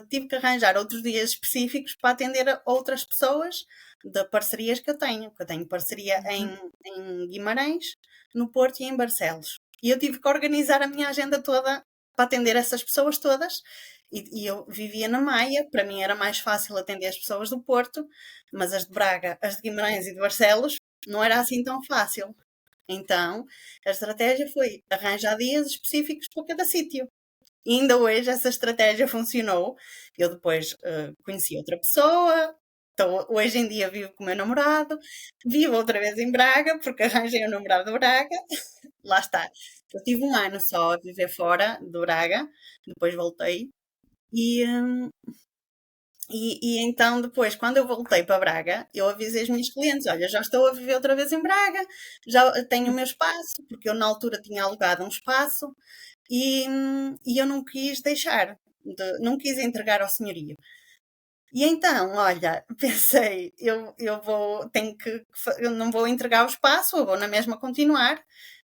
tive que arranjar outros dias específicos para atender a outras pessoas de parcerias que eu tenho. Eu tenho parceria Uhum. em Guimarães, no Porto e em Barcelos. E eu tive que organizar a minha agenda toda para atender essas pessoas todas. E eu vivia na Maia, para mim era mais fácil atender as pessoas do Porto, mas as de Braga, as de Guimarães e de Barcelos não era assim tão fácil. Então, a estratégia foi arranjar dias específicos para cada sítio. E ainda hoje essa estratégia funcionou. Eu depois conheci outra pessoa, então hoje em dia vivo com o meu namorado, vivo outra vez em Braga, porque arranjei um namorado de Braga. Lá está. Eu tive um ano só a viver fora de Braga, depois voltei. E, hum, e então depois, quando eu voltei para Braga, eu avisei os meus clientes, olha, já estou a viver outra vez em Braga, já tenho o meu espaço, porque eu na altura tinha alugado um espaço e eu não quis deixar, não quis entregar ao senhorio. E então, olha, pensei, eu não vou entregar o espaço, eu vou na mesma continuar.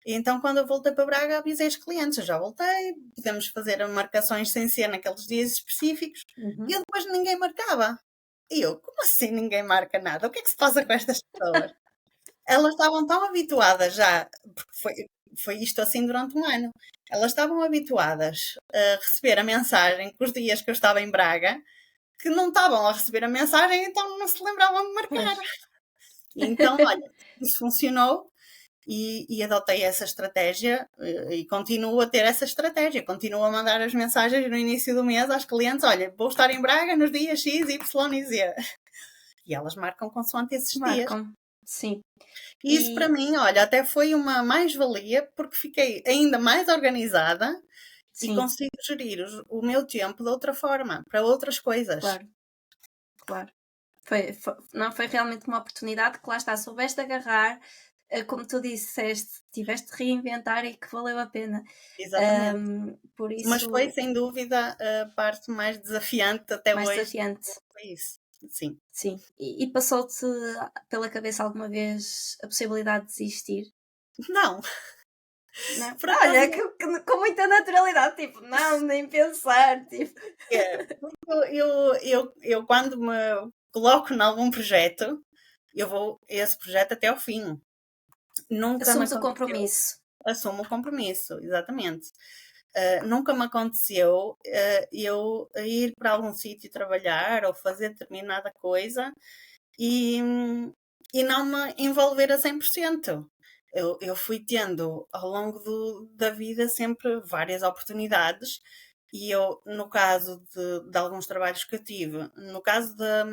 E então, quando eu voltei para Braga, avisei os clientes, eu já voltei, podemos fazer marcações sem ser naqueles dias específicos. E Uhum. eu depois ninguém marcava. E eu, como assim ninguém marca nada? O que é que se passa com estas pessoas? Elas estavam tão habituadas já, porque foi isto assim durante um ano. Elas estavam habituadas a receber a mensagem com os dias que eu estava em Braga, que não estavam a receber a mensagem, então não se lembravam de marcar. Pois. E então, olha, isso funcionou e adotei essa estratégia e continuo a ter essa estratégia. Continuo a mandar as mensagens no início do mês às clientes: olha, vou estar em Braga nos dias X, Y e Z. E elas marcam consoante esses dias. Marcam. sim. E isso para E mim, olha, até foi uma mais-valia, porque fiquei ainda mais organizada e sim, consigo gerir o meu tempo de outra forma, para outras coisas. claro, claro. Não, foi realmente uma oportunidade que lá está, soubeste agarrar, como tu disseste, tiveste de reinventar e que valeu a pena. Exatamente. Por Mas foi isso, sem dúvida a parte mais desafiante até mais hoje. desafiante. Foi isso. Sim. Sim. E passou-te pela cabeça alguma vez a possibilidade de desistir? Não, Não? por acaso Olha, não com muita naturalidade, tipo, não, nem pensar, tipo. é. Porque eu quando me coloco em algum projeto, eu vou esse projeto até ao fim. Nunca me Assumes o aconteceu. compromisso. Assumo o compromisso, exatamente. Nunca me aconteceu eu ir para algum sítio trabalhar ou fazer determinada coisa e, e não me envolver a 100%. Eu fui tendo ao longo da vida sempre várias oportunidades e eu, no caso de alguns trabalhos que eu tive, no caso da,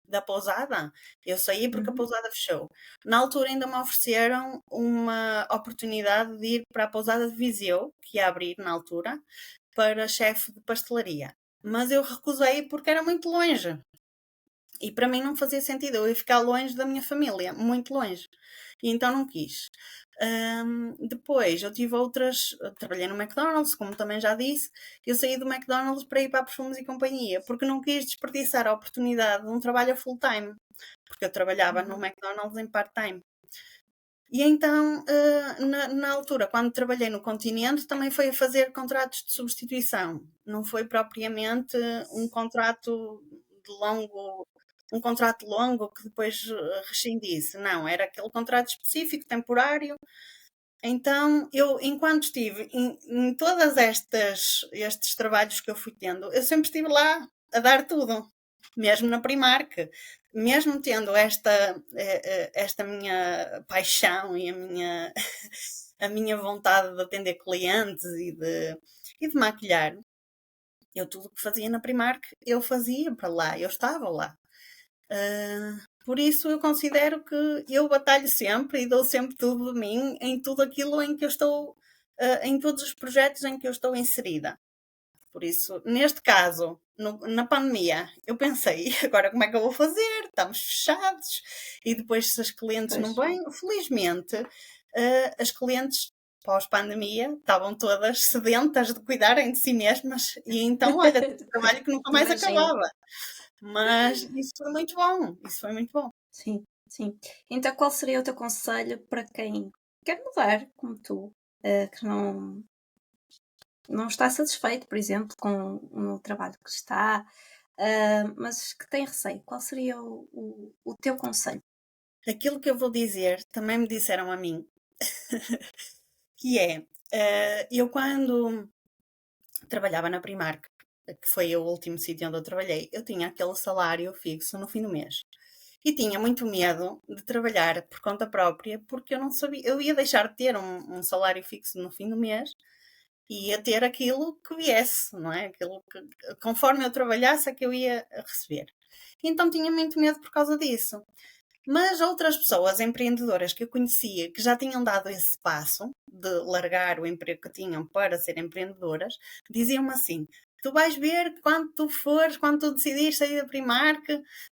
da pousada, eu saí porque a Uhum. pousada fechou. Na altura ainda me ofereceram uma oportunidade de ir para a pousada de Viseu, que ia abrir na altura, para chefe de pastelaria. Mas eu recusei porque era muito longe. E para mim não fazia sentido, eu ia ficar longe da minha família, muito longe. E então não quis. Depois eu tive outras. Trabalhei no McDonald's, como também já disse. Eu saí do McDonald's para ir para a Perfumes e Companhia, porque não quis desperdiçar a oportunidade de um trabalho a full-time. Porque eu trabalhava no Uhum. McDonald's em part-time. E então, na altura, quando trabalhei no Continente, também foi a fazer contratos de substituição. Não foi propriamente um contrato de longo, um contrato longo que depois rescindisse. Não, era aquele contrato específico, temporário. Então, eu, enquanto estive em todas estes trabalhos que eu fui tendo, eu sempre estive lá a dar tudo, mesmo na Primark, mesmo tendo esta minha paixão e a minha vontade de atender clientes e de maquilhar. Eu tudo o que fazia na Primark, eu fazia para lá, eu estava lá. Por isso eu considero que eu batalho sempre e dou sempre tudo de mim em tudo aquilo em que eu estou, em todos os projetos em que eu estou inserida. Por isso, neste caso, na pandemia, eu pensei, agora como é que eu vou fazer? Estamos fechados. E depois, se as clientes Pois. não vêm, felizmente, as clientes pós-pandemia estavam todas sedentas de cuidarem de si mesmas. E então, olha, tive trabalho que nunca mais Imagino. acabava. Mas isso foi muito bom. Isso foi muito bom. Sim, sim. Então, qual seria o teu conselho para quem quer mudar, como tu, que não está satisfeito, por exemplo, com o trabalho que está, mas que tem receio? Qual seria o teu conselho? Aquilo que eu vou dizer também me disseram a mim, que é, eu quando trabalhava na Primark, que foi o último sítio onde eu trabalhei, eu tinha aquele salário fixo no fim do mês. E tinha muito medo de trabalhar por conta própria, porque eu não sabia, eu ia deixar de ter um salário fixo no fim do mês e ia ter aquilo que viesse, não é? Aquilo que, conforme eu trabalhasse, é que eu ia receber. Então tinha muito medo por causa disso. Mas outras pessoas empreendedoras que eu conhecia, que já tinham dado esse passo de largar o emprego que tinham para ser empreendedoras, diziam-me assim: tu vais ver que quando tu fores, quando tu decidires sair da Primark,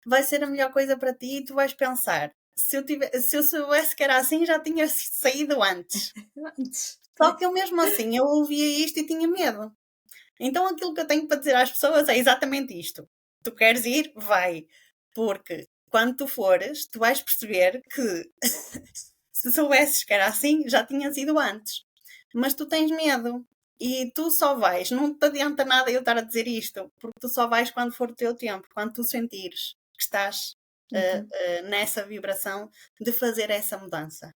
vai ser a melhor coisa para ti e tu vais pensar. Se eu soubesse que era assim, já tinha saído antes. Antes. Só que eu mesmo assim, eu ouvia isto e tinha medo. Então aquilo que eu tenho para dizer às pessoas é exatamente isto. Tu queres ir? Vai. Porque quando tu fores, tu vais perceber que se soubesses que era assim, já tinhas ido antes. Mas tu tens medo. E tu só vais, não te adianta nada eu estar a dizer isto, porque tu só vais quando for o teu tempo, quando tu sentires que estás Uhum. nessa vibração de fazer essa mudança.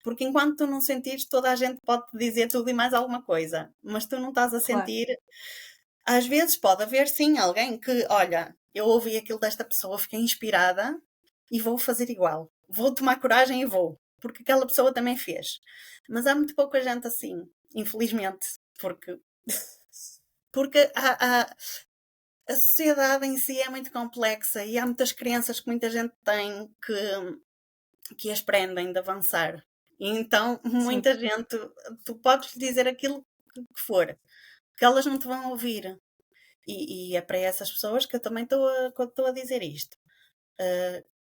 Porque enquanto tu não sentires, toda a gente pode te dizer tudo e mais alguma coisa, mas tu não estás a Claro. sentir. Às vezes pode haver sim alguém que, olha, eu ouvi aquilo desta pessoa, fiquei inspirada e vou fazer igual. Vou tomar coragem e vou, porque aquela pessoa também fez. Mas há muito pouca gente assim, infelizmente, porque a sociedade em si é muito complexa e há muitas crenças que muita gente tem que as prendem de avançar. E então, Sim, muita gente, tu podes dizer aquilo que for, que elas não te vão ouvir. E é para essas pessoas que eu também estou a dizer isto.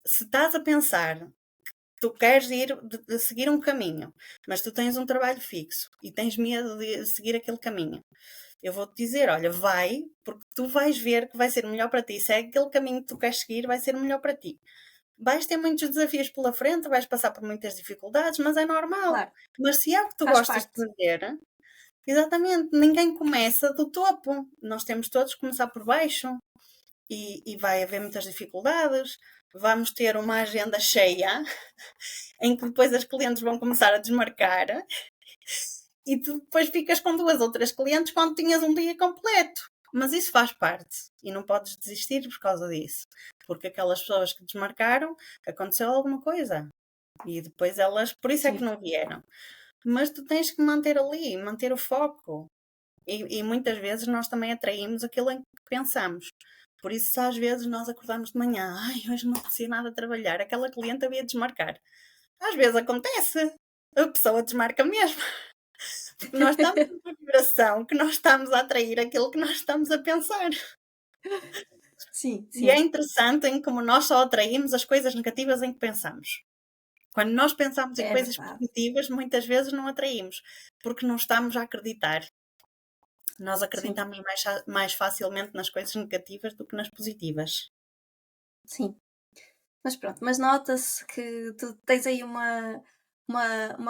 Se estás a pensar que tu queres ir de seguir um caminho, mas tu tens um trabalho fixo e tens medo de seguir aquele caminho, eu vou-te dizer, olha, vai, porque tu vais ver que vai ser melhor para ti. Se é aquele caminho que tu queres seguir, vai ser melhor para ti. Vais ter muitos desafios pela frente, vais passar por muitas dificuldades, mas é normal. claro, Mas se é o que tu faz gostas de parte. fazer, exatamente, ninguém começa do topo. Nós temos todos que começar por baixo e vai haver muitas dificuldades. Vamos ter uma agenda cheia em que depois as clientes vão começar a desmarcar e tu depois ficas com 2 ou 3 clientes quando tinhas um dia completo. Mas isso faz parte e não podes desistir por causa disso. Porque aquelas pessoas que desmarcaram, aconteceu alguma coisa. E depois elas, por isso é que Sim, não vieram. Mas tu tens que manter ali, manter o foco. E muitas vezes nós também atraímos aquilo em que pensamos. Por isso, às vezes, nós acordamos de manhã, ai, hoje não apetecia nada trabalhar, aquela cliente havia de desmarcar. Às vezes acontece, a pessoa desmarca mesmo. Porque nós estamos numa vibração que nós estamos a atrair aquilo que nós estamos a pensar. sim, E é sim, interessante em como nós só atraímos as coisas negativas em que pensamos. Quando nós pensamos em é coisas verdade. positivas, muitas vezes não atraímos, porque não estamos a acreditar. Nós Sim, acreditamos mais facilmente nas coisas negativas do que nas positivas. sim. Mas pronto, mas nota-se que tu tens aí uma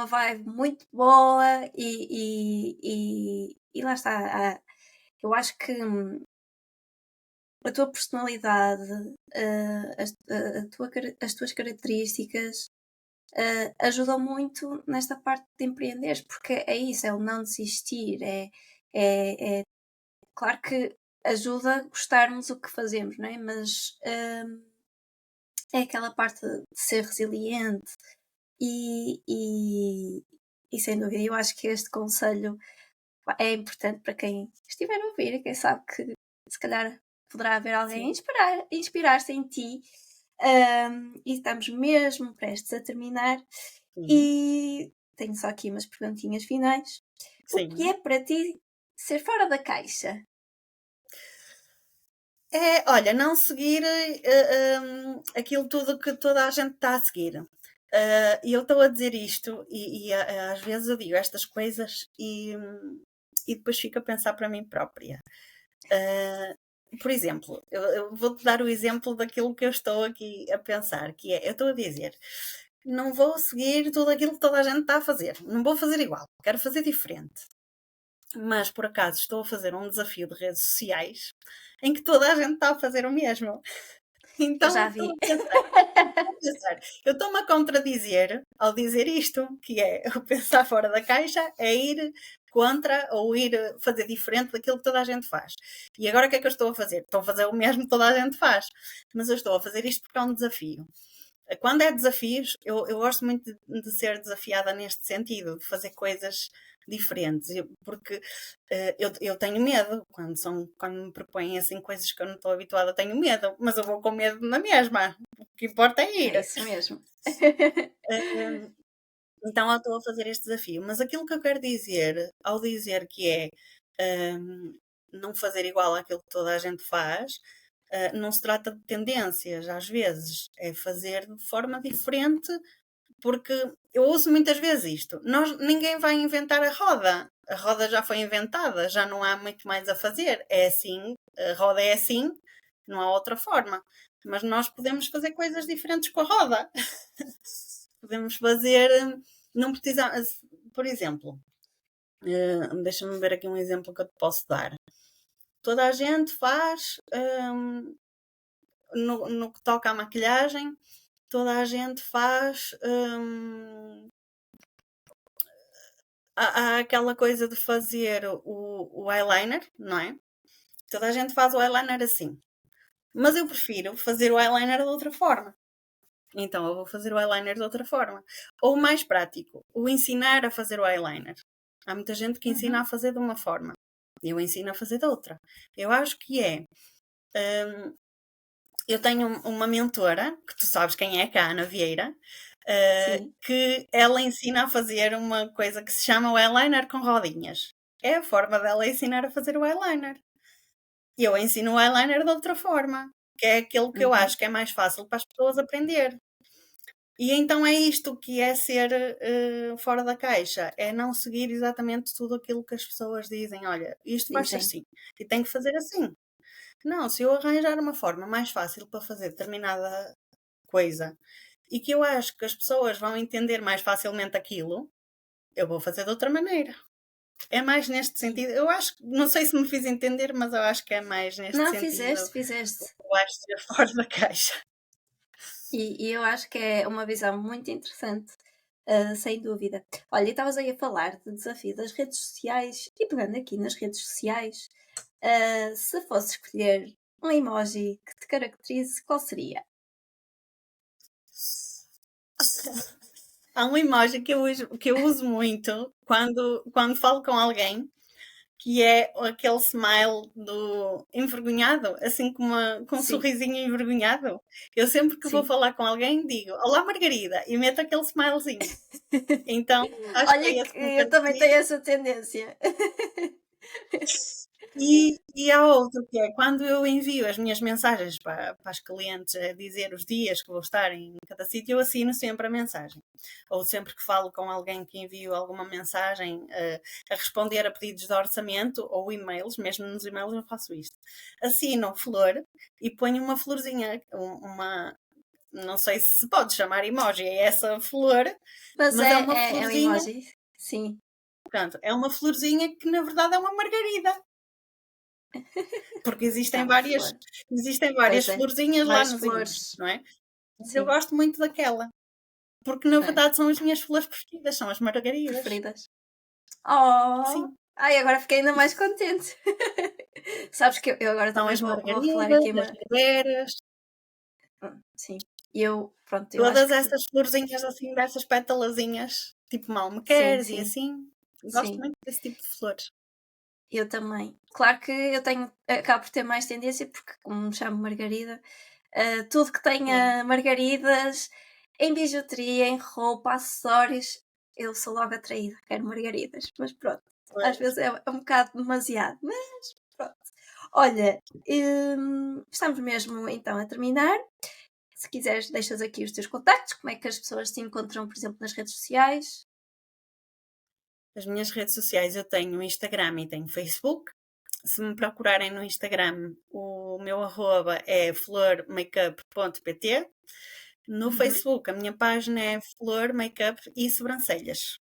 vibe muito boa e lá está. Eu acho que a tua personalidade, as tuas características ajudam muito nesta parte de empreender, porque é isso, é o não desistir, é claro que ajuda a gostarmos o que fazemos, não é? Mas é aquela parte de ser resiliente e, e sem dúvida eu acho que este conselho é importante para quem estiver a ouvir e quem sabe que se calhar poderá haver alguém a Sim, inspirar-se em ti. E estamos mesmo prestes a terminar. sim, E tenho só aqui umas perguntinhas finais. O que sim. é para ti ser fora da caixa? É, olha, não seguir aquilo tudo que toda a gente está a seguir. E eu estou a dizer isto às vezes eu digo estas coisas e depois fico a pensar para mim própria. Por exemplo, eu vou-te dar o exemplo daquilo que eu estou aqui a pensar, que é, eu estou a dizer, não vou seguir tudo aquilo que toda a gente está a fazer, não vou fazer igual, quero fazer diferente. Mas por acaso estou a fazer um desafio de redes sociais em que toda a gente está a fazer o mesmo. Eu Então já estou a vi. pensar, eu estou-me a contradizer ao dizer isto, que é eu pensar fora da caixa, é ir contra ou ir fazer diferente daquilo que toda a gente faz. E agora o que é que eu estou a fazer? Estou a fazer o mesmo que toda a gente faz, mas eu estou a fazer isto porque é um desafio. Quando é desafios, eu gosto muito de ser desafiada neste sentido, de fazer coisas diferentes, porque eu tenho medo quando me propõem assim coisas que eu não estou habituada, tenho medo, mas eu vou com medo na mesma. O que importa é É ir. isso mesmo. Eh, então eu estou a fazer este desafio. Mas aquilo que eu quero dizer, ao dizer que é não fazer igual àquilo que toda a gente faz, não se trata de tendências, às vezes, é fazer de forma diferente, porque eu ouço muitas vezes isto. Ninguém vai inventar a roda. A roda já foi inventada, já não há muito mais a fazer. É assim, a roda é assim, não há outra forma. Mas nós podemos fazer coisas diferentes com a roda. Podemos fazer, não precisamos, por exemplo, deixa-me ver aqui um exemplo que eu te posso dar. Toda a gente faz, no que toca à maquilhagem, toda a gente faz. Há aquela coisa de fazer o eyeliner, não é? Toda a gente faz o eyeliner assim. Mas eu prefiro fazer o eyeliner de outra forma. Então eu vou fazer o eyeliner de outra forma. Ou mais prático, o ensinar a fazer o eyeliner. Há muita gente que ensina Uhum. a fazer de uma forma. E eu ensino a fazer de outra. Eu acho que é eu tenho uma mentora, que tu sabes quem é, que é a Ana Vieira, Sim. que ela ensina a fazer uma coisa que se chama o eyeliner com rodinhas. É a forma dela ensinar a fazer o eyeliner. E eu ensino o eyeliner de outra forma, que é aquilo que eu acho que é mais fácil para as pessoas aprender. E então é isto que é ser fora da caixa, é não seguir exatamente tudo aquilo que as pessoas dizem. Olha, isto vai ser assim e tem que fazer assim. Não, se eu arranjar uma forma mais fácil para fazer determinada coisa e que eu acho que as pessoas vão entender mais facilmente aquilo, eu vou fazer de outra maneira. É mais neste sentido. Eu acho, não sei se me fiz entender, mas eu acho que é mais neste Não, sentido. fizeste. Eu acho ser fora da caixa. E eu acho que é uma visão muito interessante, sem dúvida. Olha, e estavas aí a falar de desafio das redes sociais, e pegando aqui nas redes sociais, se fosse escolher um emoji que te caracterize, qual seria? Há um emoji que eu uso muito quando falo com alguém, que é aquele smile do envergonhado, assim com um sorrisinho envergonhado. Eu sempre que vou falar com alguém digo, olá Margarida, e meto aquele smilezinho. Então, acho que é Olha, esse que que me eu também tenho caracteriza. essa tendência. E há outro que é quando eu envio as minhas mensagens para as clientes a dizer os dias que vou estar em cada sítio, eu assino sempre a mensagem. Ou sempre que falo com alguém que envio alguma mensagem a responder a pedidos de orçamento ou e-mails, mesmo nos e-mails eu faço isto. Assino flor e ponho uma florzinha, não sei se pode chamar emoji, é essa flor, Mas mas é uma é um florzinha. emoji, sim. Portanto, é uma florzinha que na verdade é uma margarida. Porque existem várias Pois é, florzinhas lá várias nos emojis, flores. não é? Mas eu Sim, gosto muito daquela. Porque na é, verdade são as minhas flores preferidas, são as margaridas. preferidas. Oh! Sim, Ai, agora fiquei ainda mais contente. Sabes que eu agora são também as vou revelar margaridas, aqui as uma. veras, Sim. E eu, pronto, eu acho todas que. essas florzinhas assim, dessas pétalazinhas, tipo mal me Sim, queres e sim, assim. Gosto sim. muito desse tipo de flores. Eu também. Claro que eu tenho. Acabo por ter mais tendência, porque, como me chamo Margarida, tudo que Sim, tenha margaridas em bijuteria, em roupa, acessórios, eu sou logo atraída. Quero margaridas. Mas pronto. Às pois. vezes é um bocado demasiado. Mas pronto. Olha, estamos mesmo então a terminar. Se quiseres, deixas aqui os teus contactos, como é que as pessoas te encontram, por exemplo, nas redes sociais. As minhas redes sociais eu tenho Instagram e tenho Facebook. Se me procurarem no Instagram, o meu arroba é flormakeup.pt. No Uhum. Facebook, a minha página é Flor Makeup e Sobrancelhas.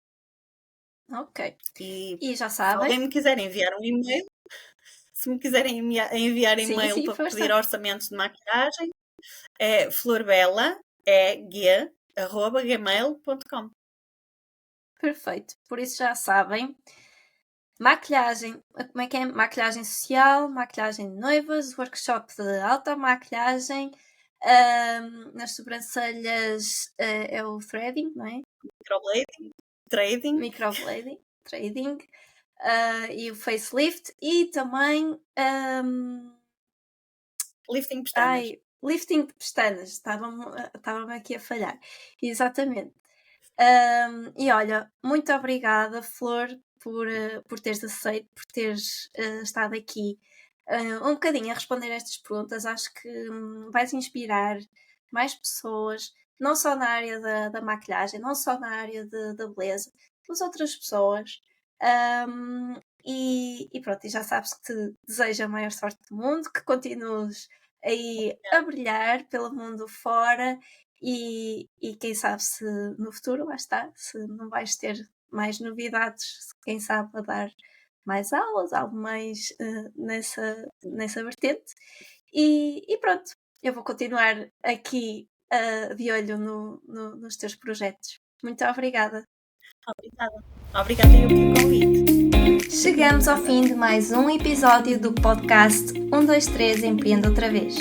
Ok. E E já se alguém sabem. me quiser enviar um e-mail, se me quiserem enviar Sim, e-mail sim, para pedir força. orçamentos de maquilhagem, é florbela@gmail.com. Perfeito. Por isso já sabem. Maquilhagem. Como é que é? Maquilhagem social, maquilhagem de noivas, workshop de alta maquilhagem. Nas sobrancelhas é o threading, não é? Microblading, trading, Microblading, trading. E o facelift. E também. lifting pestanas. Lifting de pestanas. Estava-me aqui a falhar. Exatamente. E olha, muito obrigada, Flor, por teres aceito, por teres estado aqui um bocadinho a responder estas perguntas. Acho que vais inspirar mais pessoas, não só na área da maquilhagem, não só na área da beleza, mas outras pessoas. E pronto, e já sabes que te desejo a maior sorte do mundo, que continues aí a brilhar pelo mundo fora e quem sabe se no futuro, lá está, se não vais ter mais novidades, quem sabe a dar mais aulas, algo mais nessa vertente. E pronto, eu vou continuar aqui de olho nos teus projetos. Muito obrigada. Obrigada. Obrigada eu pelo convite. Chegamos ao fim de mais um episódio do podcast 123 Empreenda Outra Vez.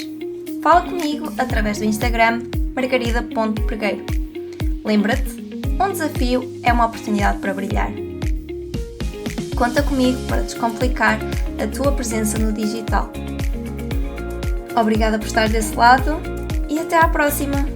Fala comigo através do Instagram margarida.pregueiro. Lembra-te, um desafio é uma oportunidade para brilhar. Conta comigo para descomplicar a tua presença no digital. Obrigada por estar desse lado e até à próxima!